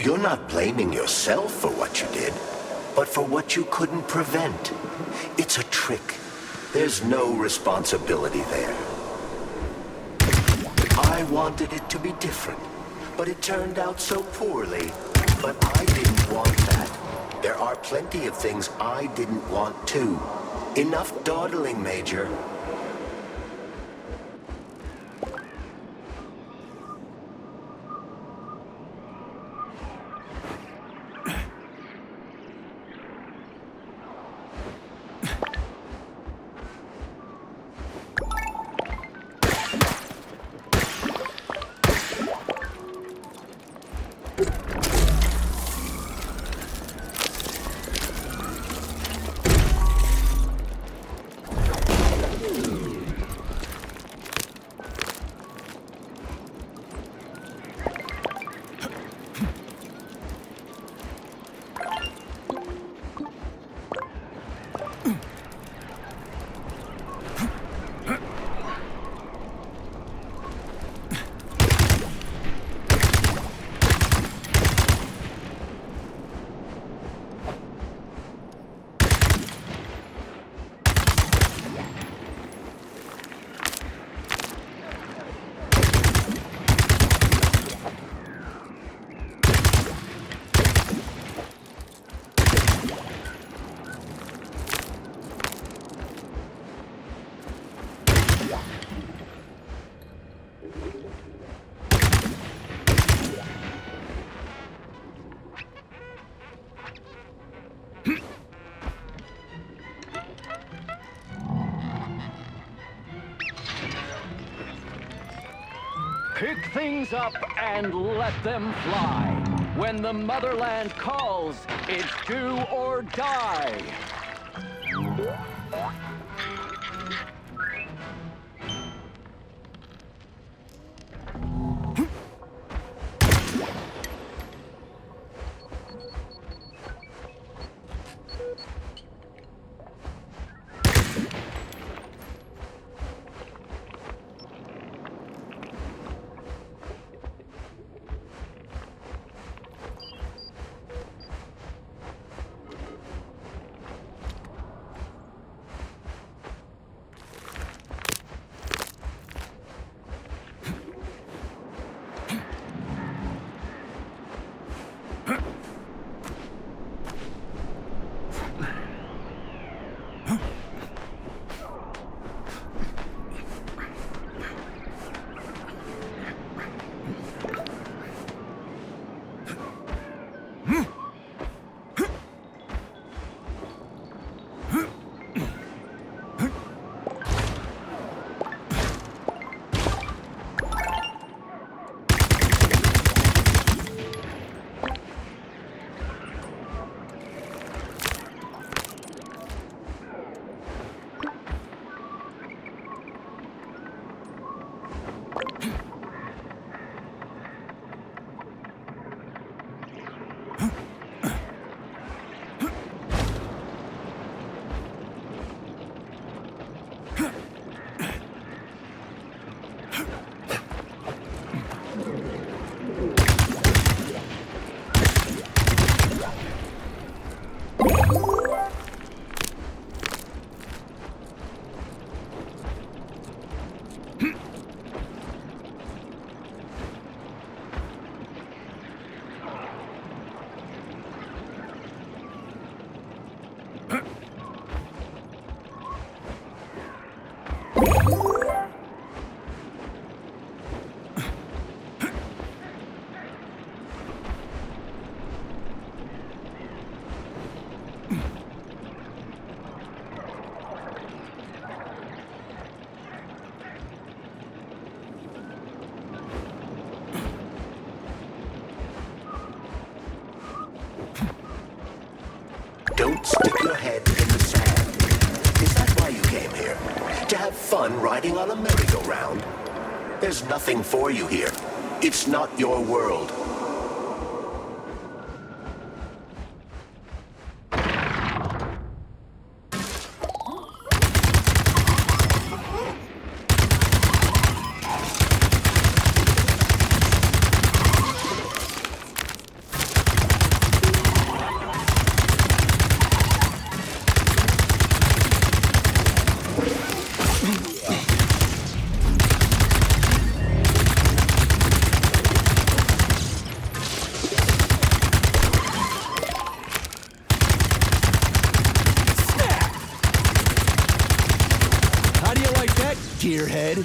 You're not blaming yourself for what you did, but for what you couldn't prevent. It's a trick. There's no responsibility there. I wanted it to be different, but it turned out so poorly. But I didn't want that. There are plenty of things I didn't want too. Enough dawdling, Major. Pick things up and let them fly. When the motherland calls, it's do or die. Don't stick your head in the sand. Is that why you came here? To have fun riding on a merry-go-round? There's nothing for you here. It's not your world. Gearhead.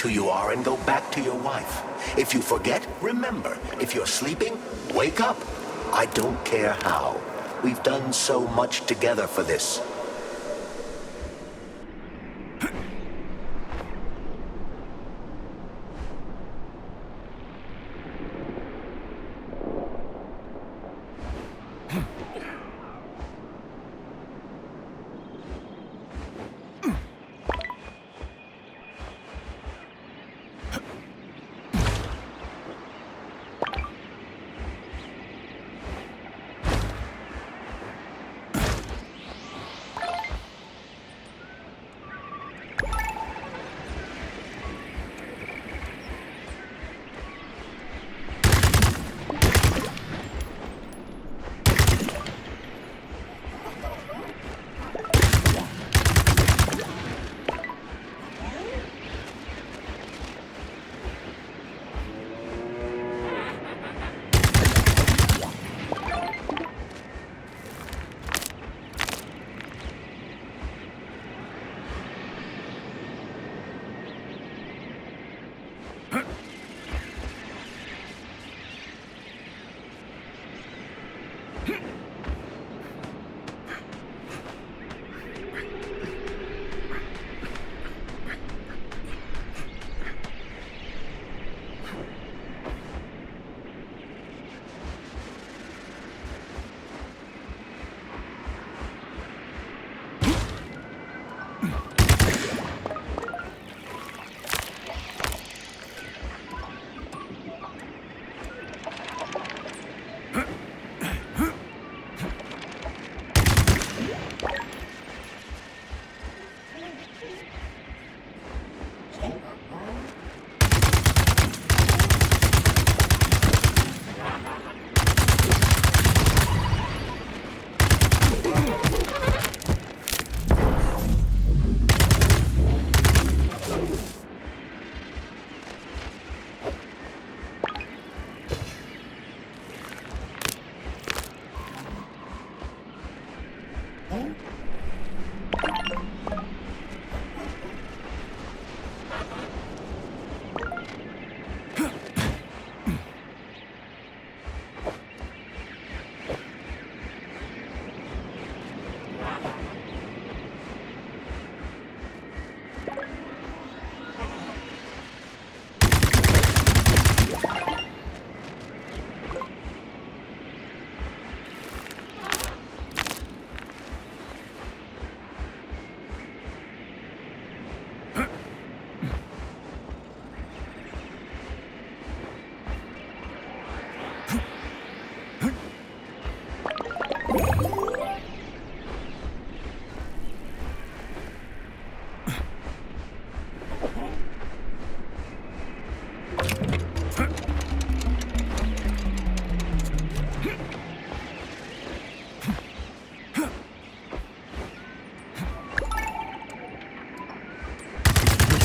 who you are and go back to your wife. If you forget, remember. If you're sleeping, wake up. I don't care how. We've done so much together for this.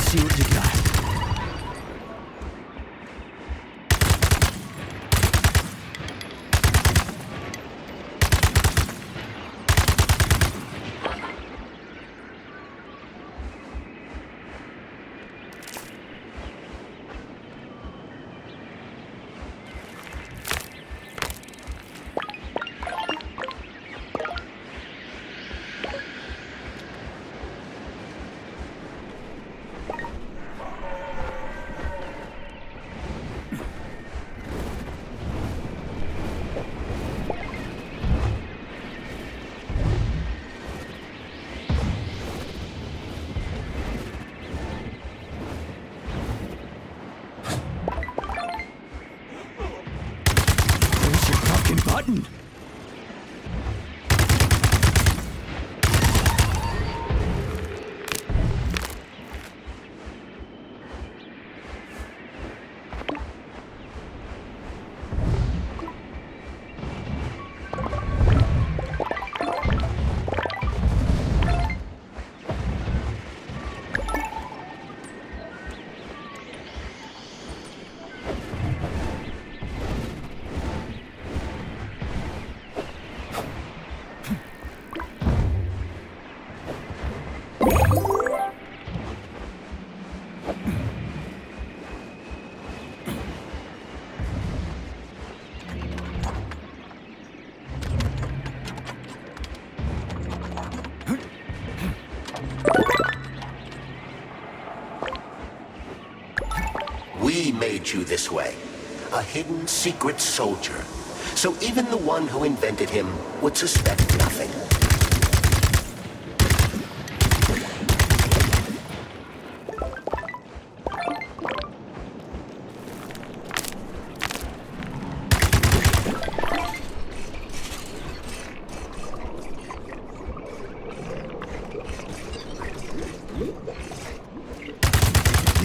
See what you got. Button. We made you this way. A hidden secret soldier. So even the one who invented him would suspect nothing.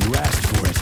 You asked for it.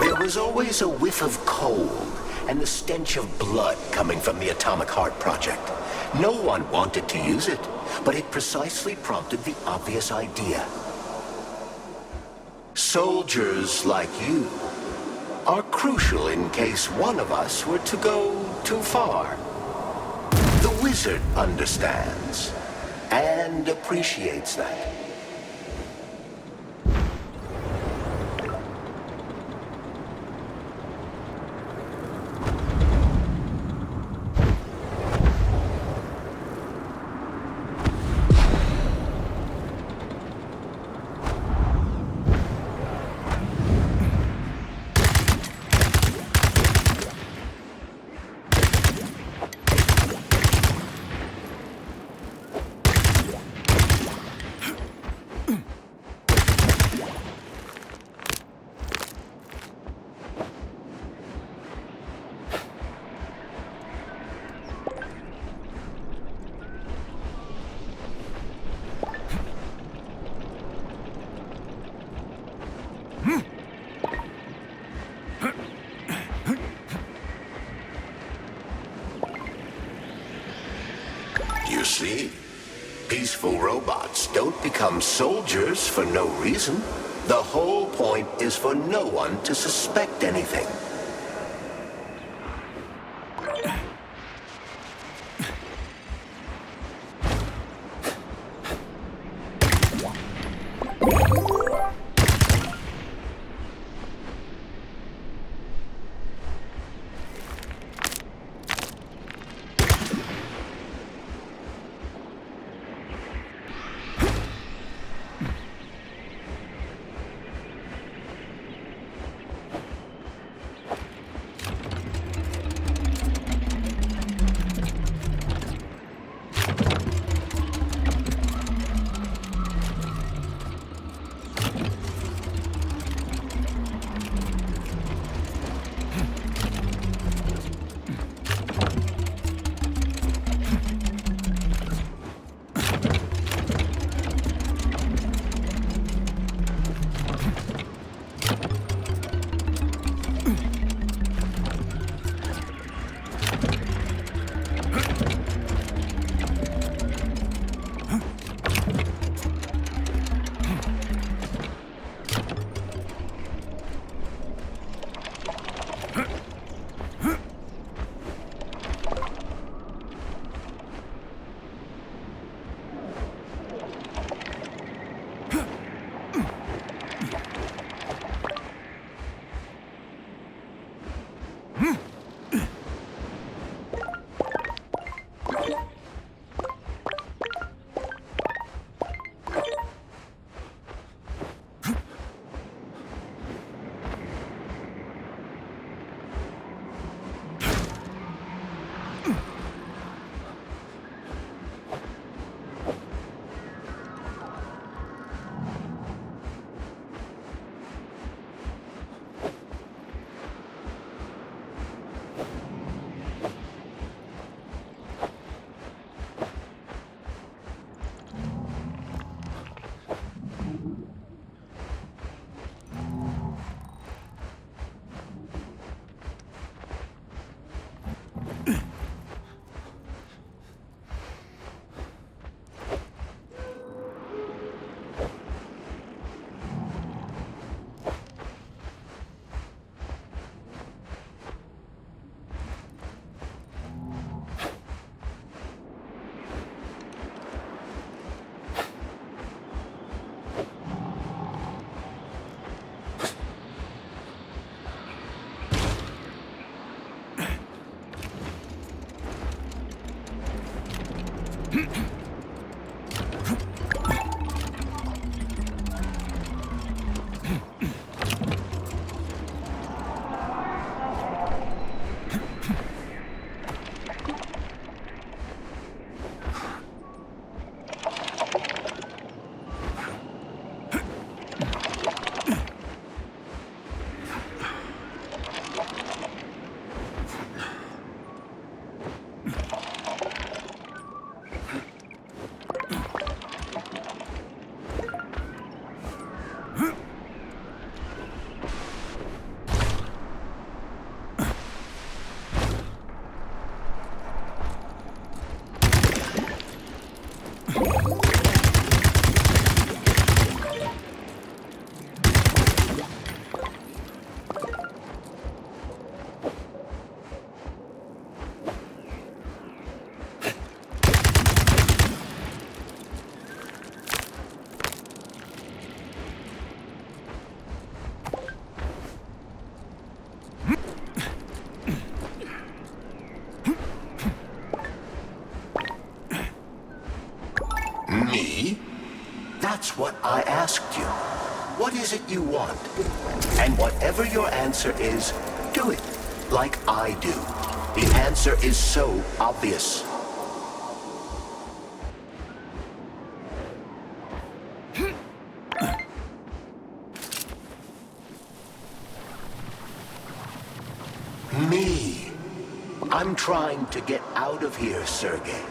There was always a whiff of cold and the stench of blood coming from the Atomic Heart Project. No one wanted to use it, but it precisely prompted the obvious idea. Soldiers like you are crucial in case one of us were to go too far. The wizard understands and appreciates that. You see, peaceful robots don't become soldiers for no reason. The whole point is for no one to suspect anything. Me? That's what I asked you. What is it you want? And whatever your answer is, do it, like I do. The answer is so obvious. Me. I'm trying to get out of here, Sergei.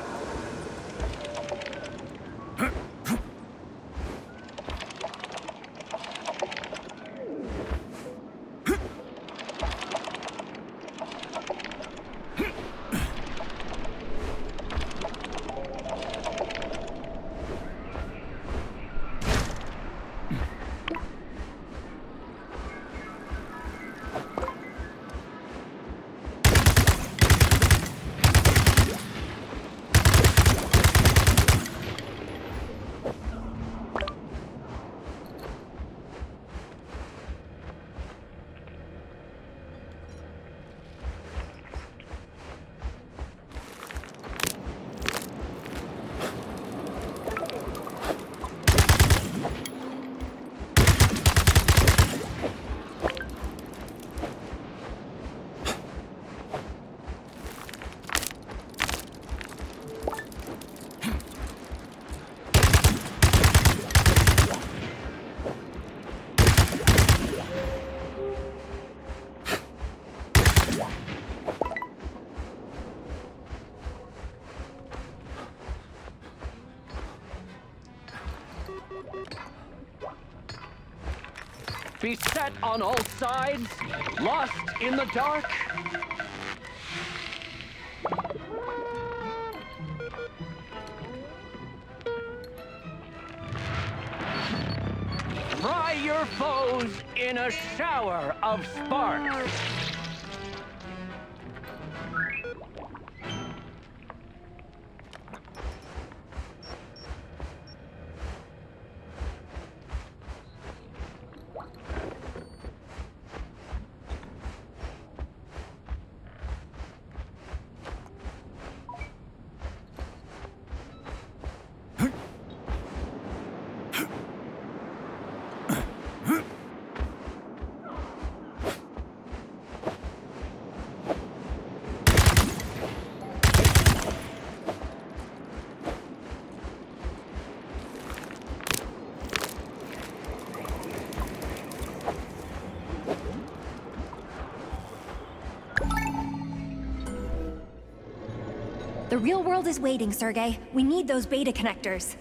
Beset on all sides, lost in the dark. Fry your foes in a shower of sparks. The real world is waiting, Sergei. We need those beta connectors.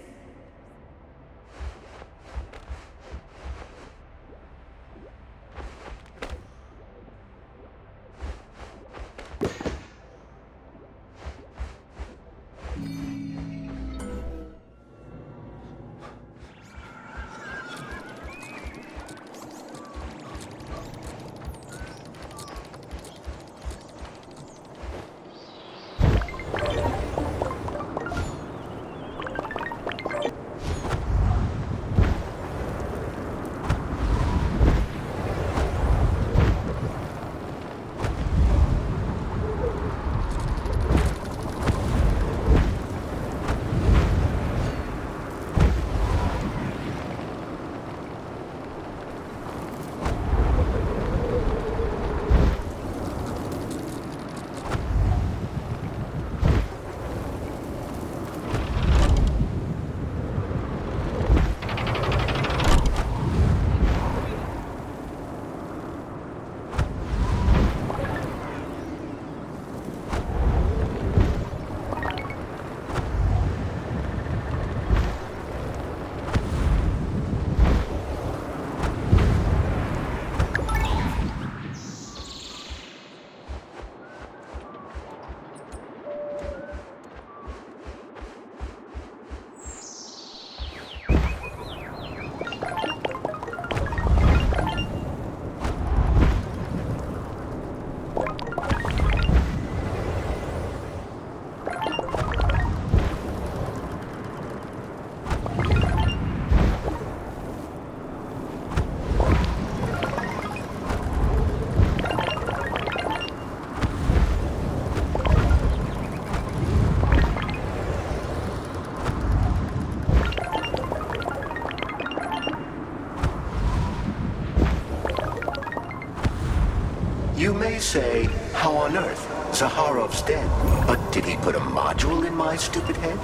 simply say, how on earth? Zaharov's dead. But did he put a module in my stupid head?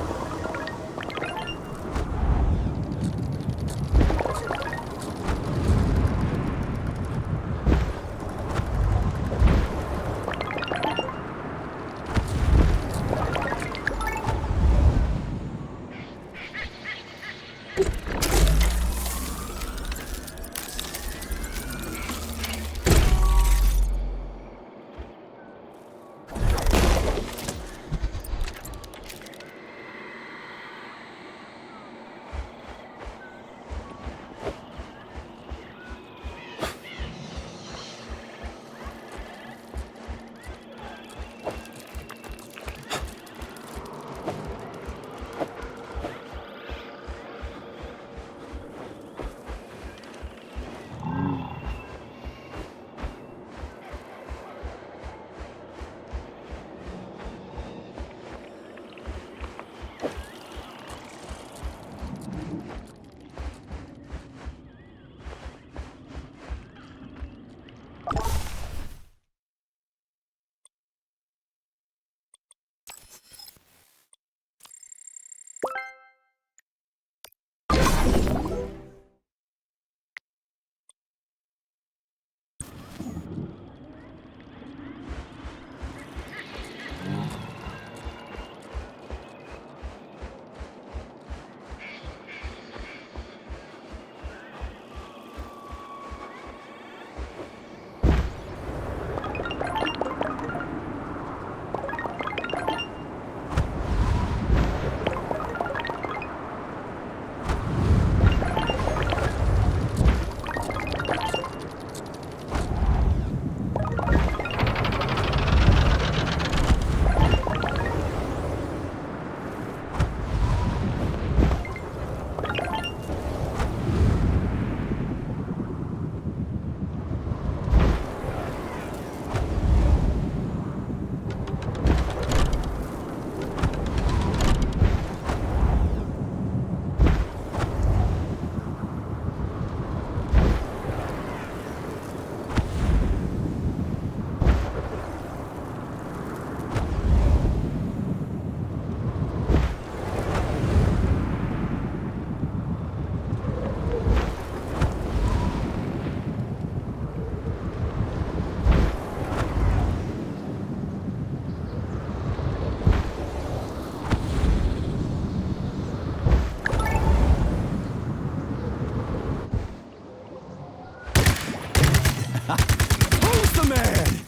Who's the man?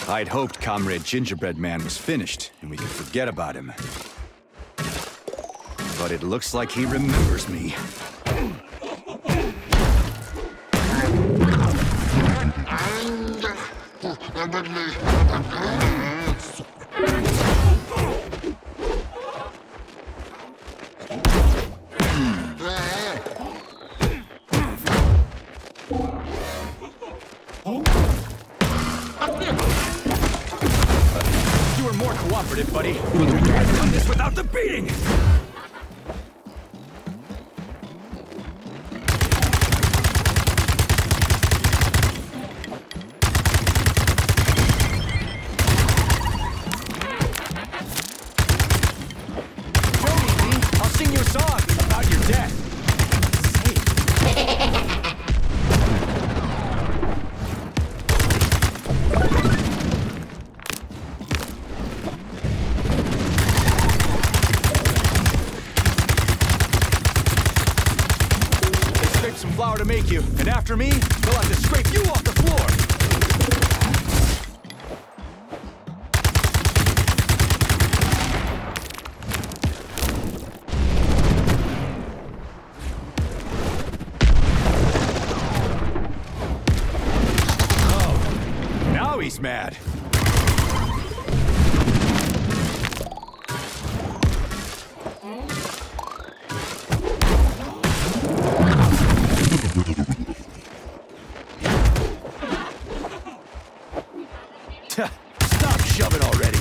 I'd hoped Comrade Gingerbread Man was finished, and we could forget about him. But it looks like he remembers me. You were more cooperative, buddy. I've done this without the beating! I'll sing you a song about your death. They scraped some flour to make you, and after me, they'll have to scrape you off the floor. Now he's mad. Stop shoving already.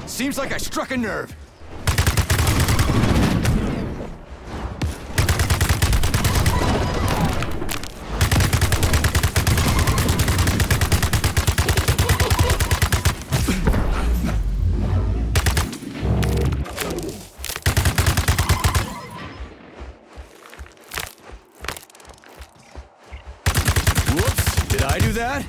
Seems like I struck a nerve. Whoops, did I do that?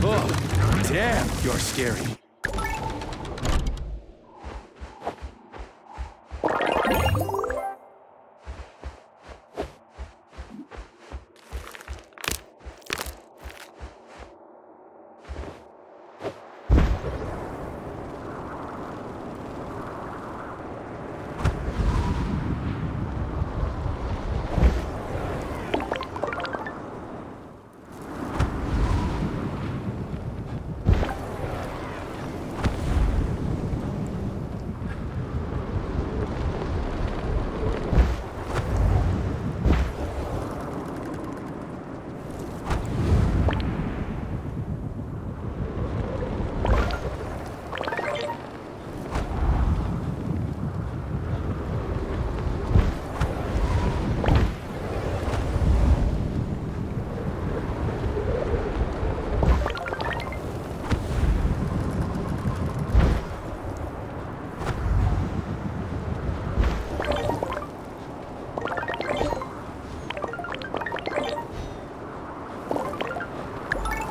Oh, damn, you're scary.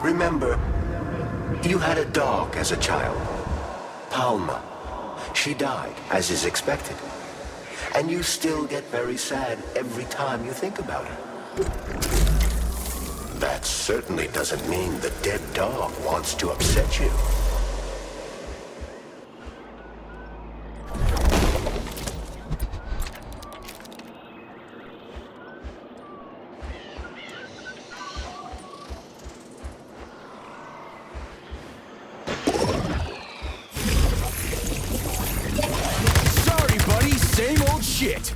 Remember, you had a dog as a child, Palma. She died, as is expected. And you still get very sad every time you think about her. That certainly doesn't mean the dead dog wants to upset you. Same old shit.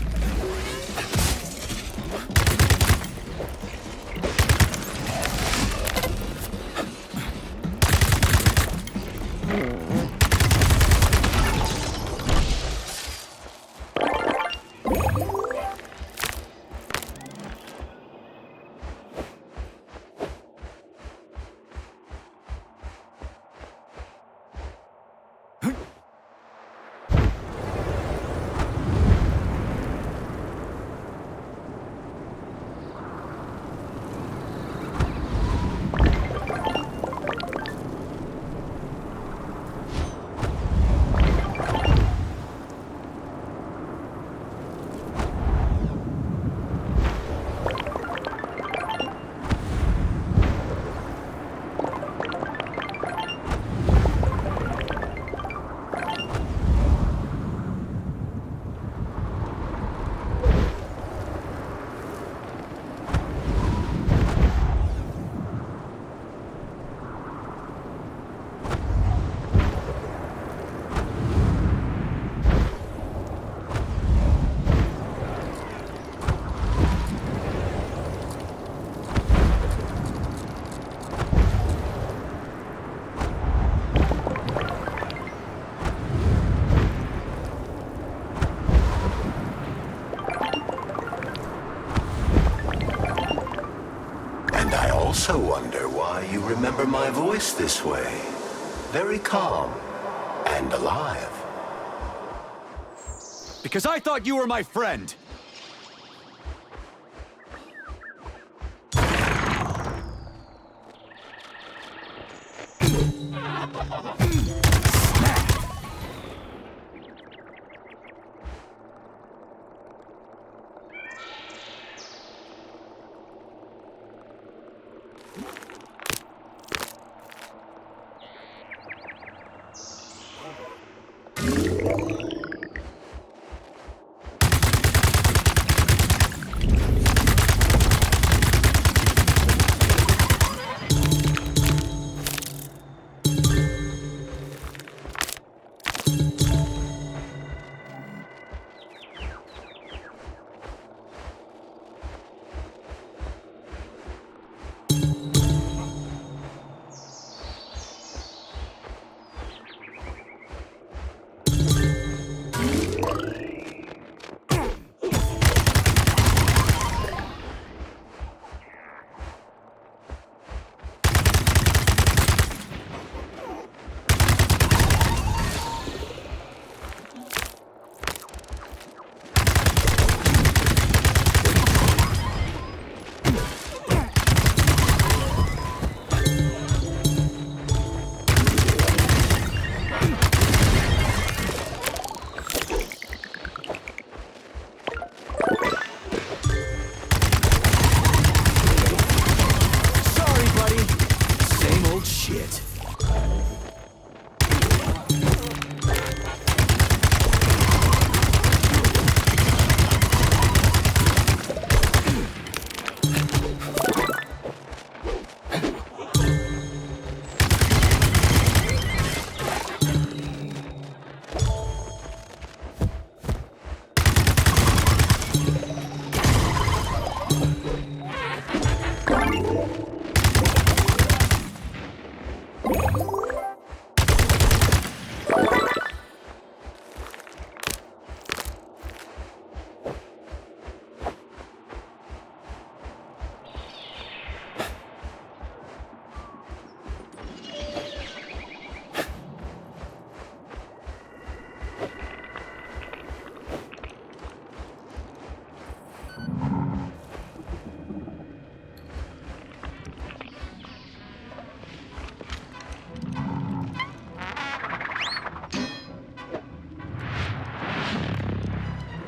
also wonder why you remember my voice this way. Very calm and alive. Because I thought you were my friend.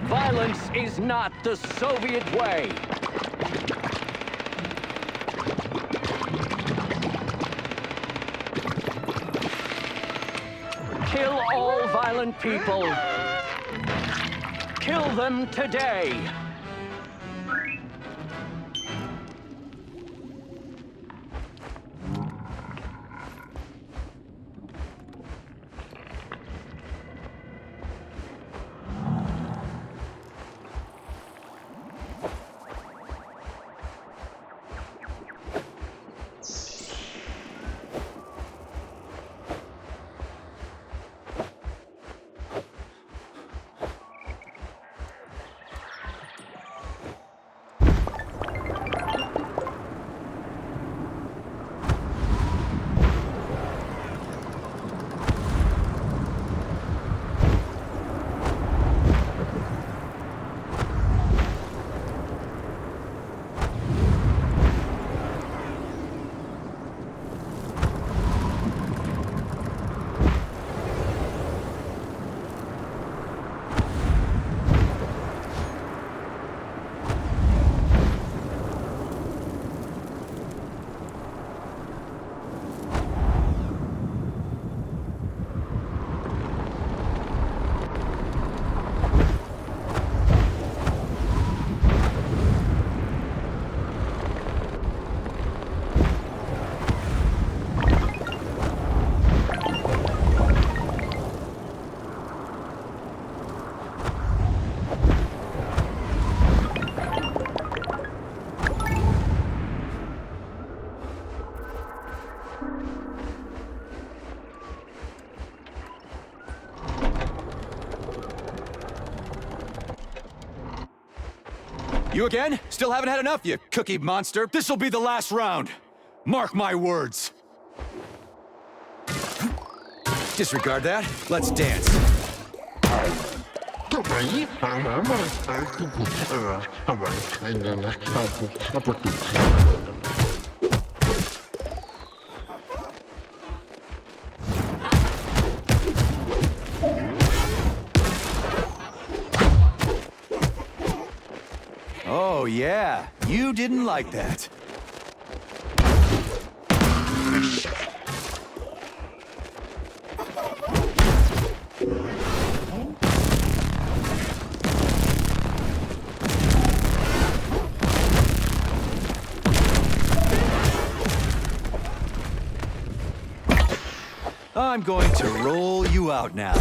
Violence is not the Soviet way. Kill all violent people. Kill them today. You again? Still haven't had enough, you cookie monster. This'll be the last round. Mark my words. Disregard that. Let's dance. Oh, yeah. You didn't like that. I'm going to roll you out now.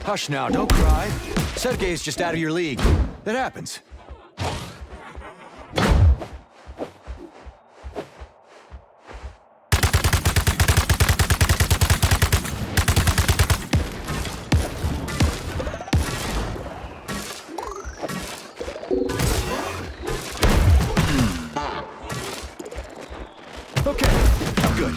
Hush now, don't cry. Sergei's just out of your league. That happens. Okay, I'm good.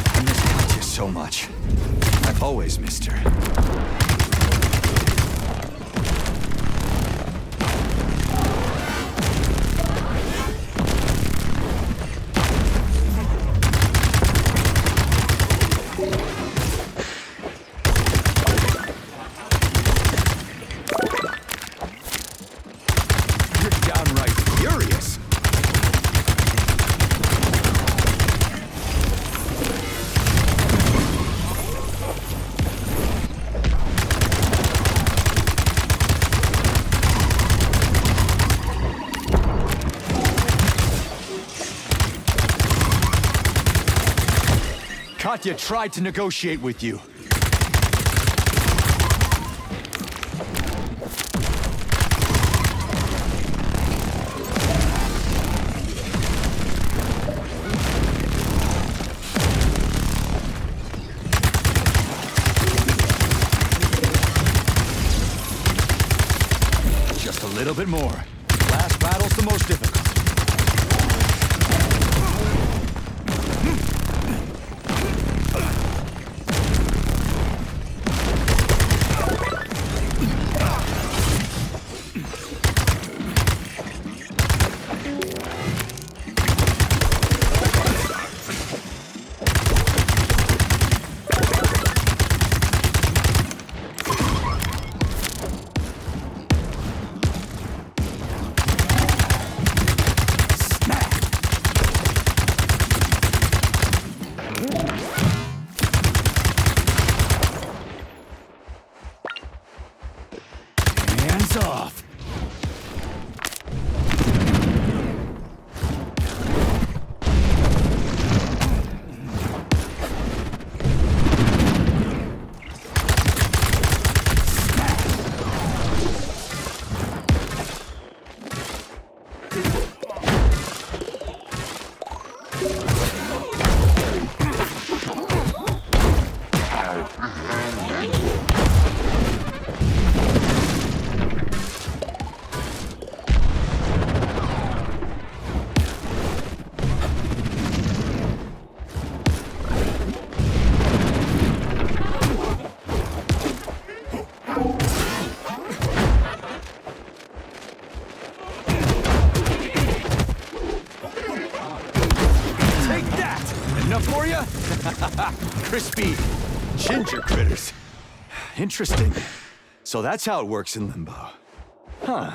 I miss Katya so much. I've always missed her. You're downright furious. Katya tried to negotiate with you. Just a little bit more. Last battle's the most difficult. Hands off. Take that! Enough for ya? Crispy ginger critters. Interesting. So that's how it works in Limbo. Huh.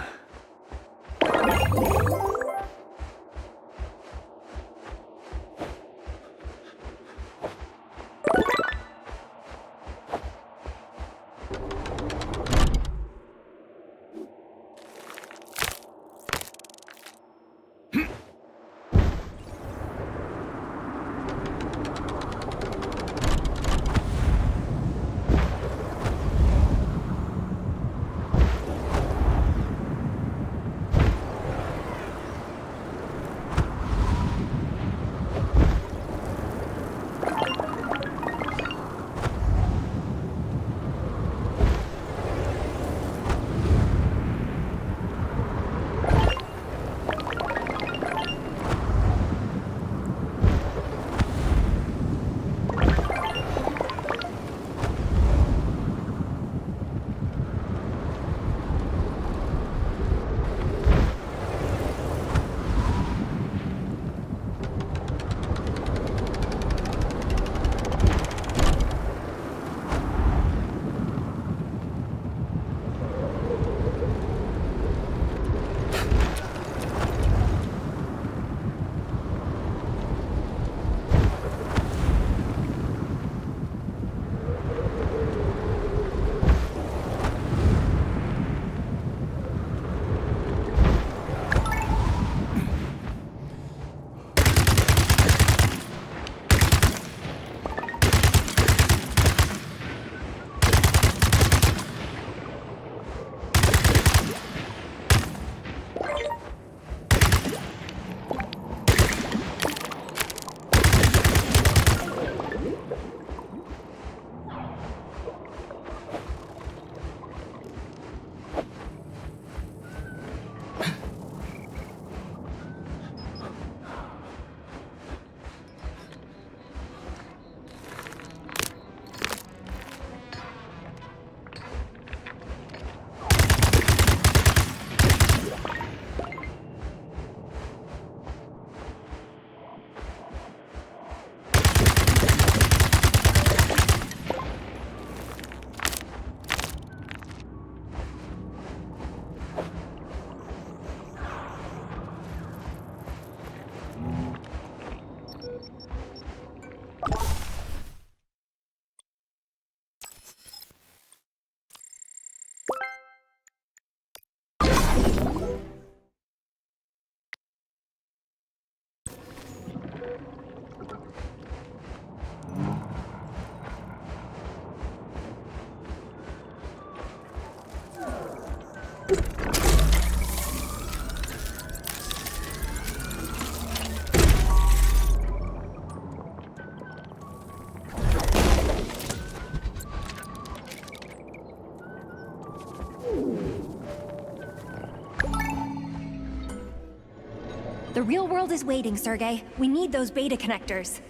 The real world is waiting, Sergei. We need those beta connectors.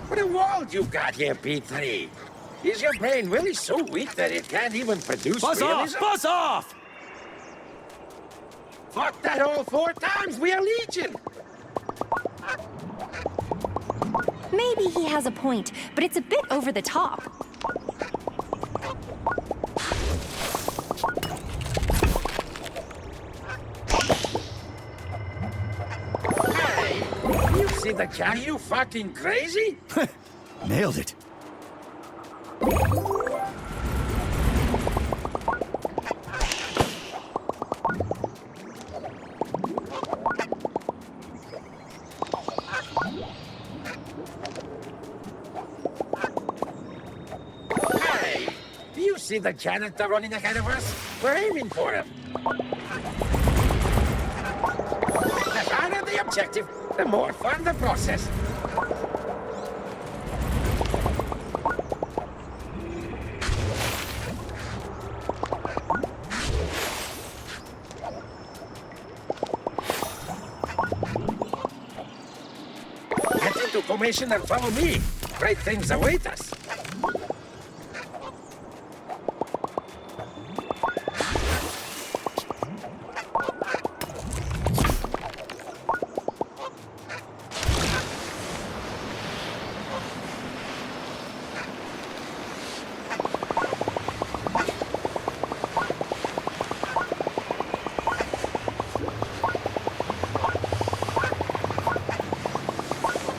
What a world you've got here, P3. Is your brain really so weak that it can't even produce Buzz realism? off! Buzz off! Fuck that all 4 times, we are Legion! Maybe he has a point, but it's a bit over the top. Hey, you see the cat, you fucking crazy? Nailed it. Hey, do you see the janitor running ahead of us? We're aiming for him. The harder the objective, the more fun the process. Get into formation and follow me. Great things await us.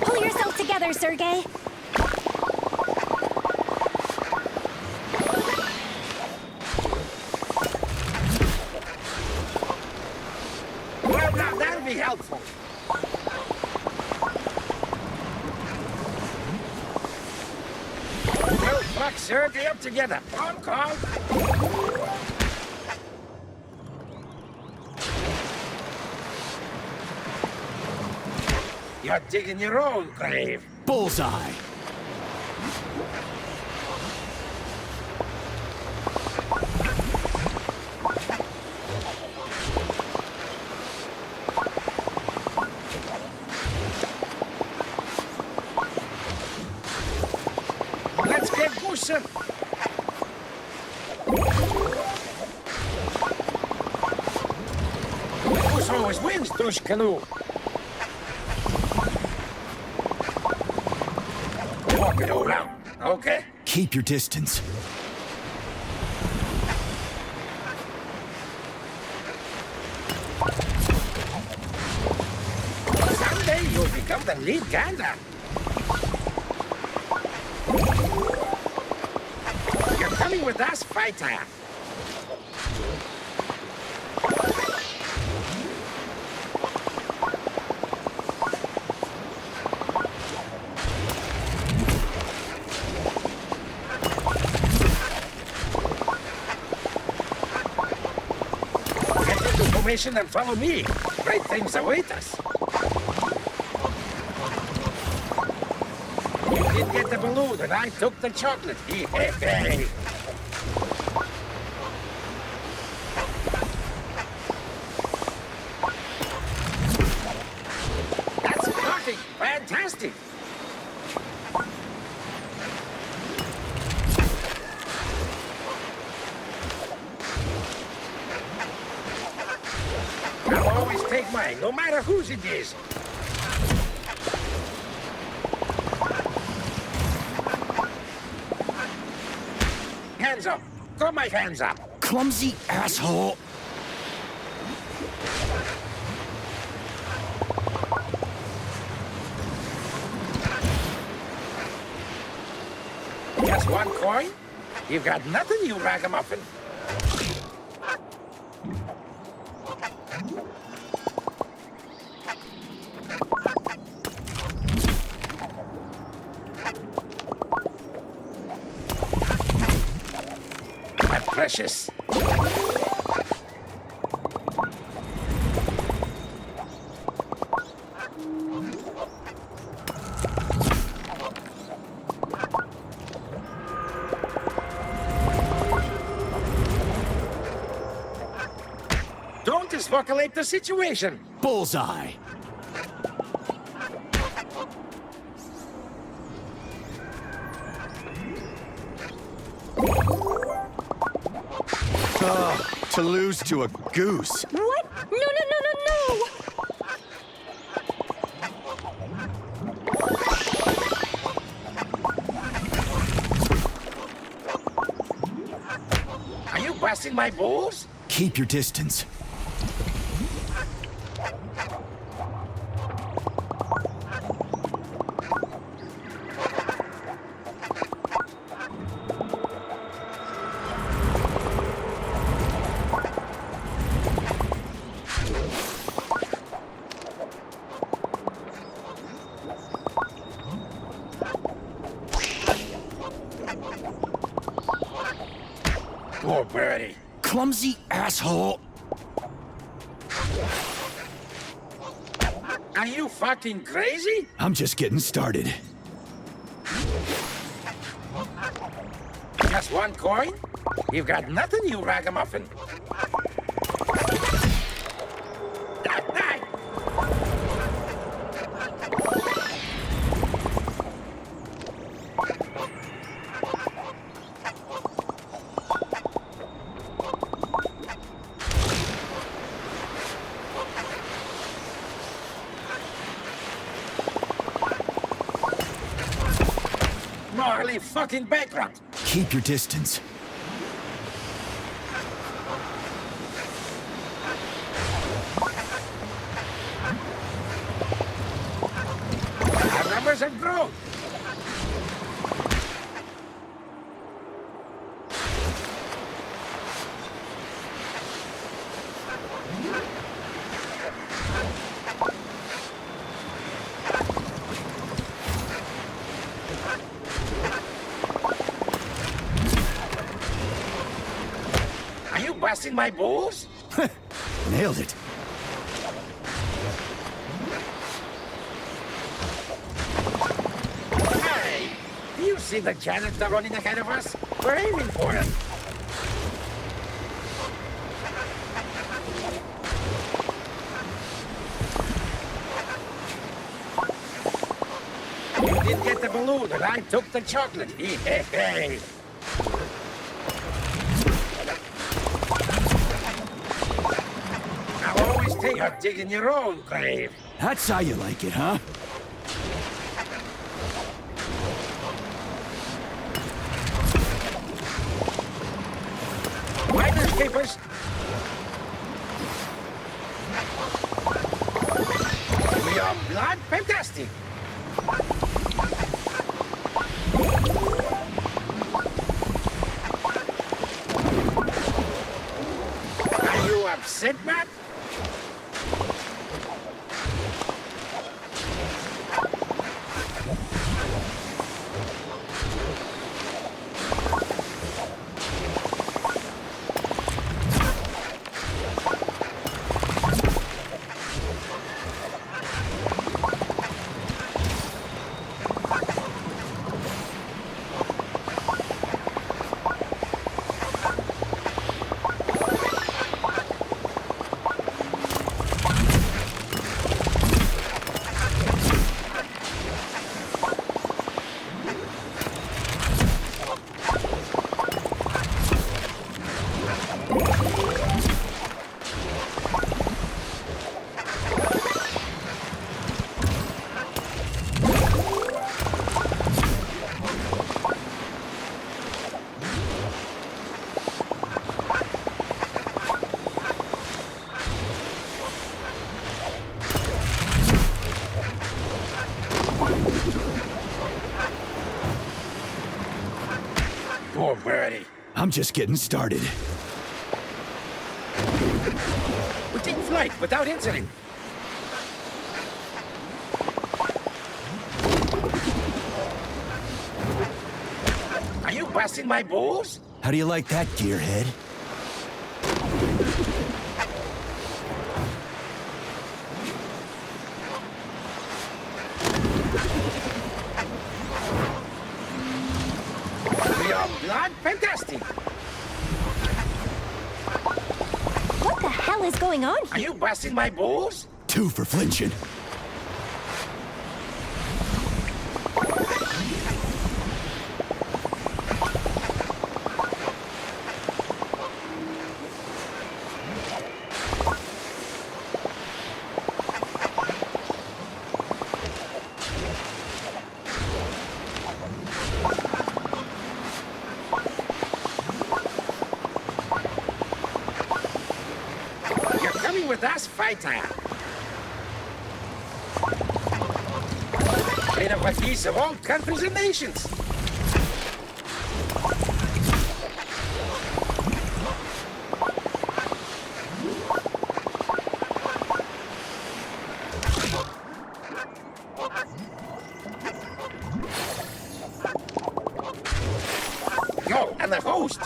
Pull yourself together, Sergei. Well, now that'll be helpful. Well, fuck, Sergey, up together. On call. You're digging your own grave. Bullseye. Let's get goosing. Goose always wins, douche canoe. Walk it all out, okay? Keep your distance. Someday you'll become the lead gander. You're coming with us, fighter. Get into formation and follow me. Great things await us. You did get the balloon, and I took the chocolate. Hey. That's fucking fantastic. I'll always take mine, no matter whose it is. Hands up. Got my hands up. Clumsy asshole. Just one coin? You've got nothing, you ragamuffin. My precious. de-escalate the situation. Bullseye. To lose to a goose. What? No, no, no, no, no! Are you busting my balls? Keep your distance. Poor birdie. Clumsy asshole. Are you fucking crazy? I'm just getting started. Just one coin? You've got nothing, you ragamuffin. Morally fucking bankrupt. Keep your distance. Our numbers have grown. Are you busting my balls? Nailed it. Hey, do you see the janitor running ahead of us? We're aiming for him. You didn't get the balloon, and I took the chocolate. Hey. I'll always take a dig in your own grave. That's how you like it, huh? Finders keepers. We are blood fantastic. Are you upset, Matt? Poor birdie. I'm just getting started. We take flight without incident. Are you busting my balls? How do you like that, gearhead? We are blood fantastic. What the hell hell is going on Are here? you busting my balls? 2 for flinching. You're coming with us, fighter. Made of a piece of all countries and nations. Yo, and the host.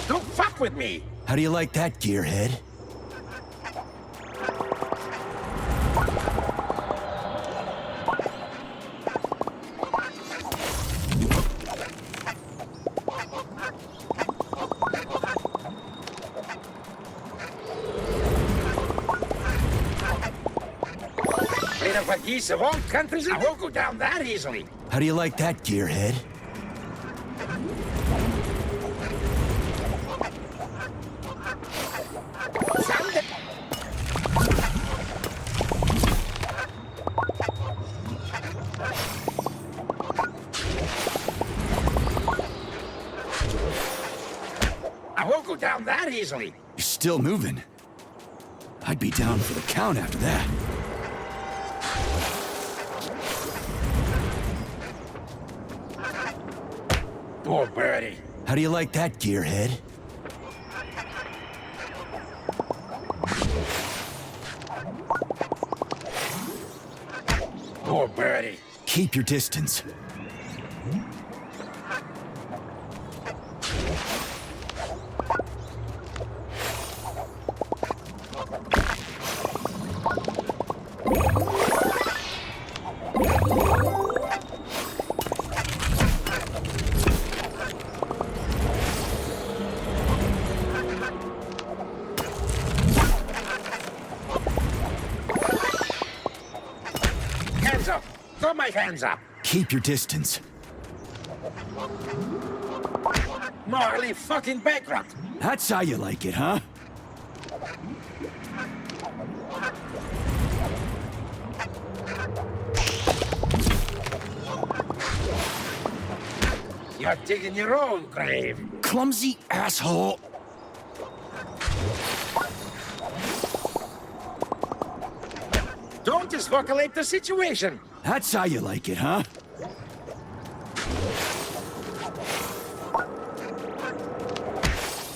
Don't fuck with me. How do you like that, gearhead? Made of a piece of all countries. I won't go down that easily. How do you like that, gearhead? Someday. I won't go down that easily. You're still moving. I'd be down for the count after that. Poor birdie. How do you like that, gearhead? Poor birdie. Keep your distance. Hands up. Throw my hands up. Keep your distance. Morally fucking bankrupt. That's how you like it, huh? You're digging your own grave. Clumsy asshole. Don't escalate the situation. That's how you like it, huh?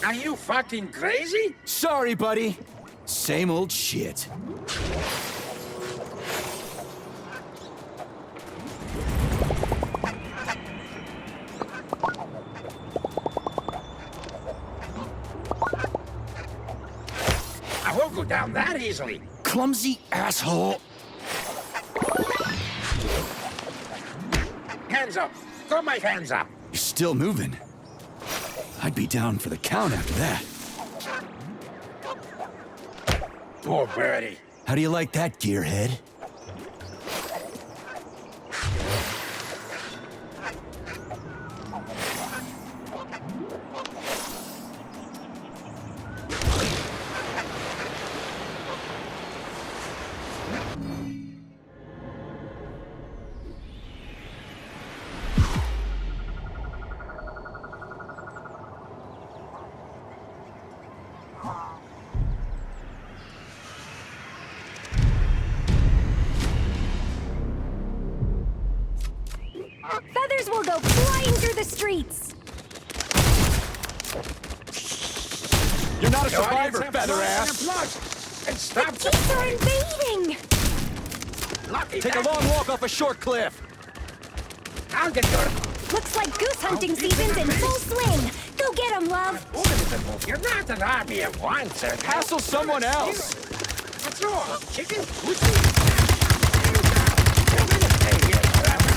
Are you fucking crazy? Sorry, buddy. Same old shit. I won't go down that easily. Clumsy asshole. Hands up. Throw my hands up. You're still moving. I'd be down for the count after that. Poor birdie. How do you like that, gearhead? Feathers will go flying through the streets! You're not a The audience survivor, have feather blood ass. in their blood. And stop The geese are invading! lucky Take a bastard. long walk off a short cliff. I'll get your... Looks like goose hunting season's in full swing! Go get him, love! You're not an army of one, sir. Hassle someone else! What's wrong? Chicken? Pussy? You're gonna stay here forever.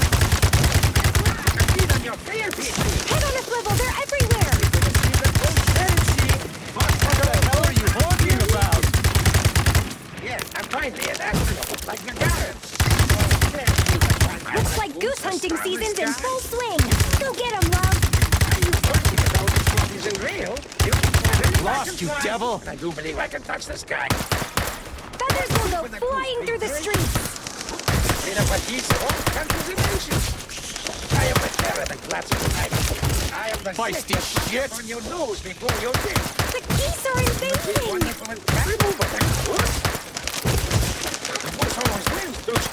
Feed on your fair people. Head on a swivel, they're everywhere! What the hell are you talking about? Yes, I'm fine here. That's like the garden. Looks like goose hunting season's in full swing! Go get him, love! Lost, you devil! I do believe I can touch the sky. Feathers will go flying through the streets! Made up a piece of all countries and nations. I am the terror that glances at night. I am the Feisty sick that shit. on your nose before your day. The geese are It's invading! wonderful and terrible, but I'm good. The voice always wins, Dutch.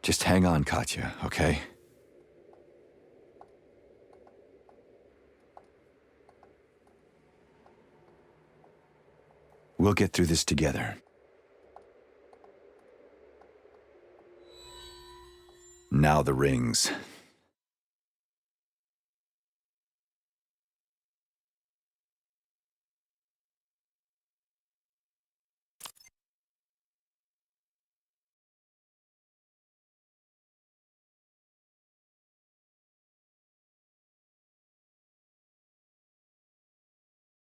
Just hang on, Katya, okay? We'll get through this together. Now the rings.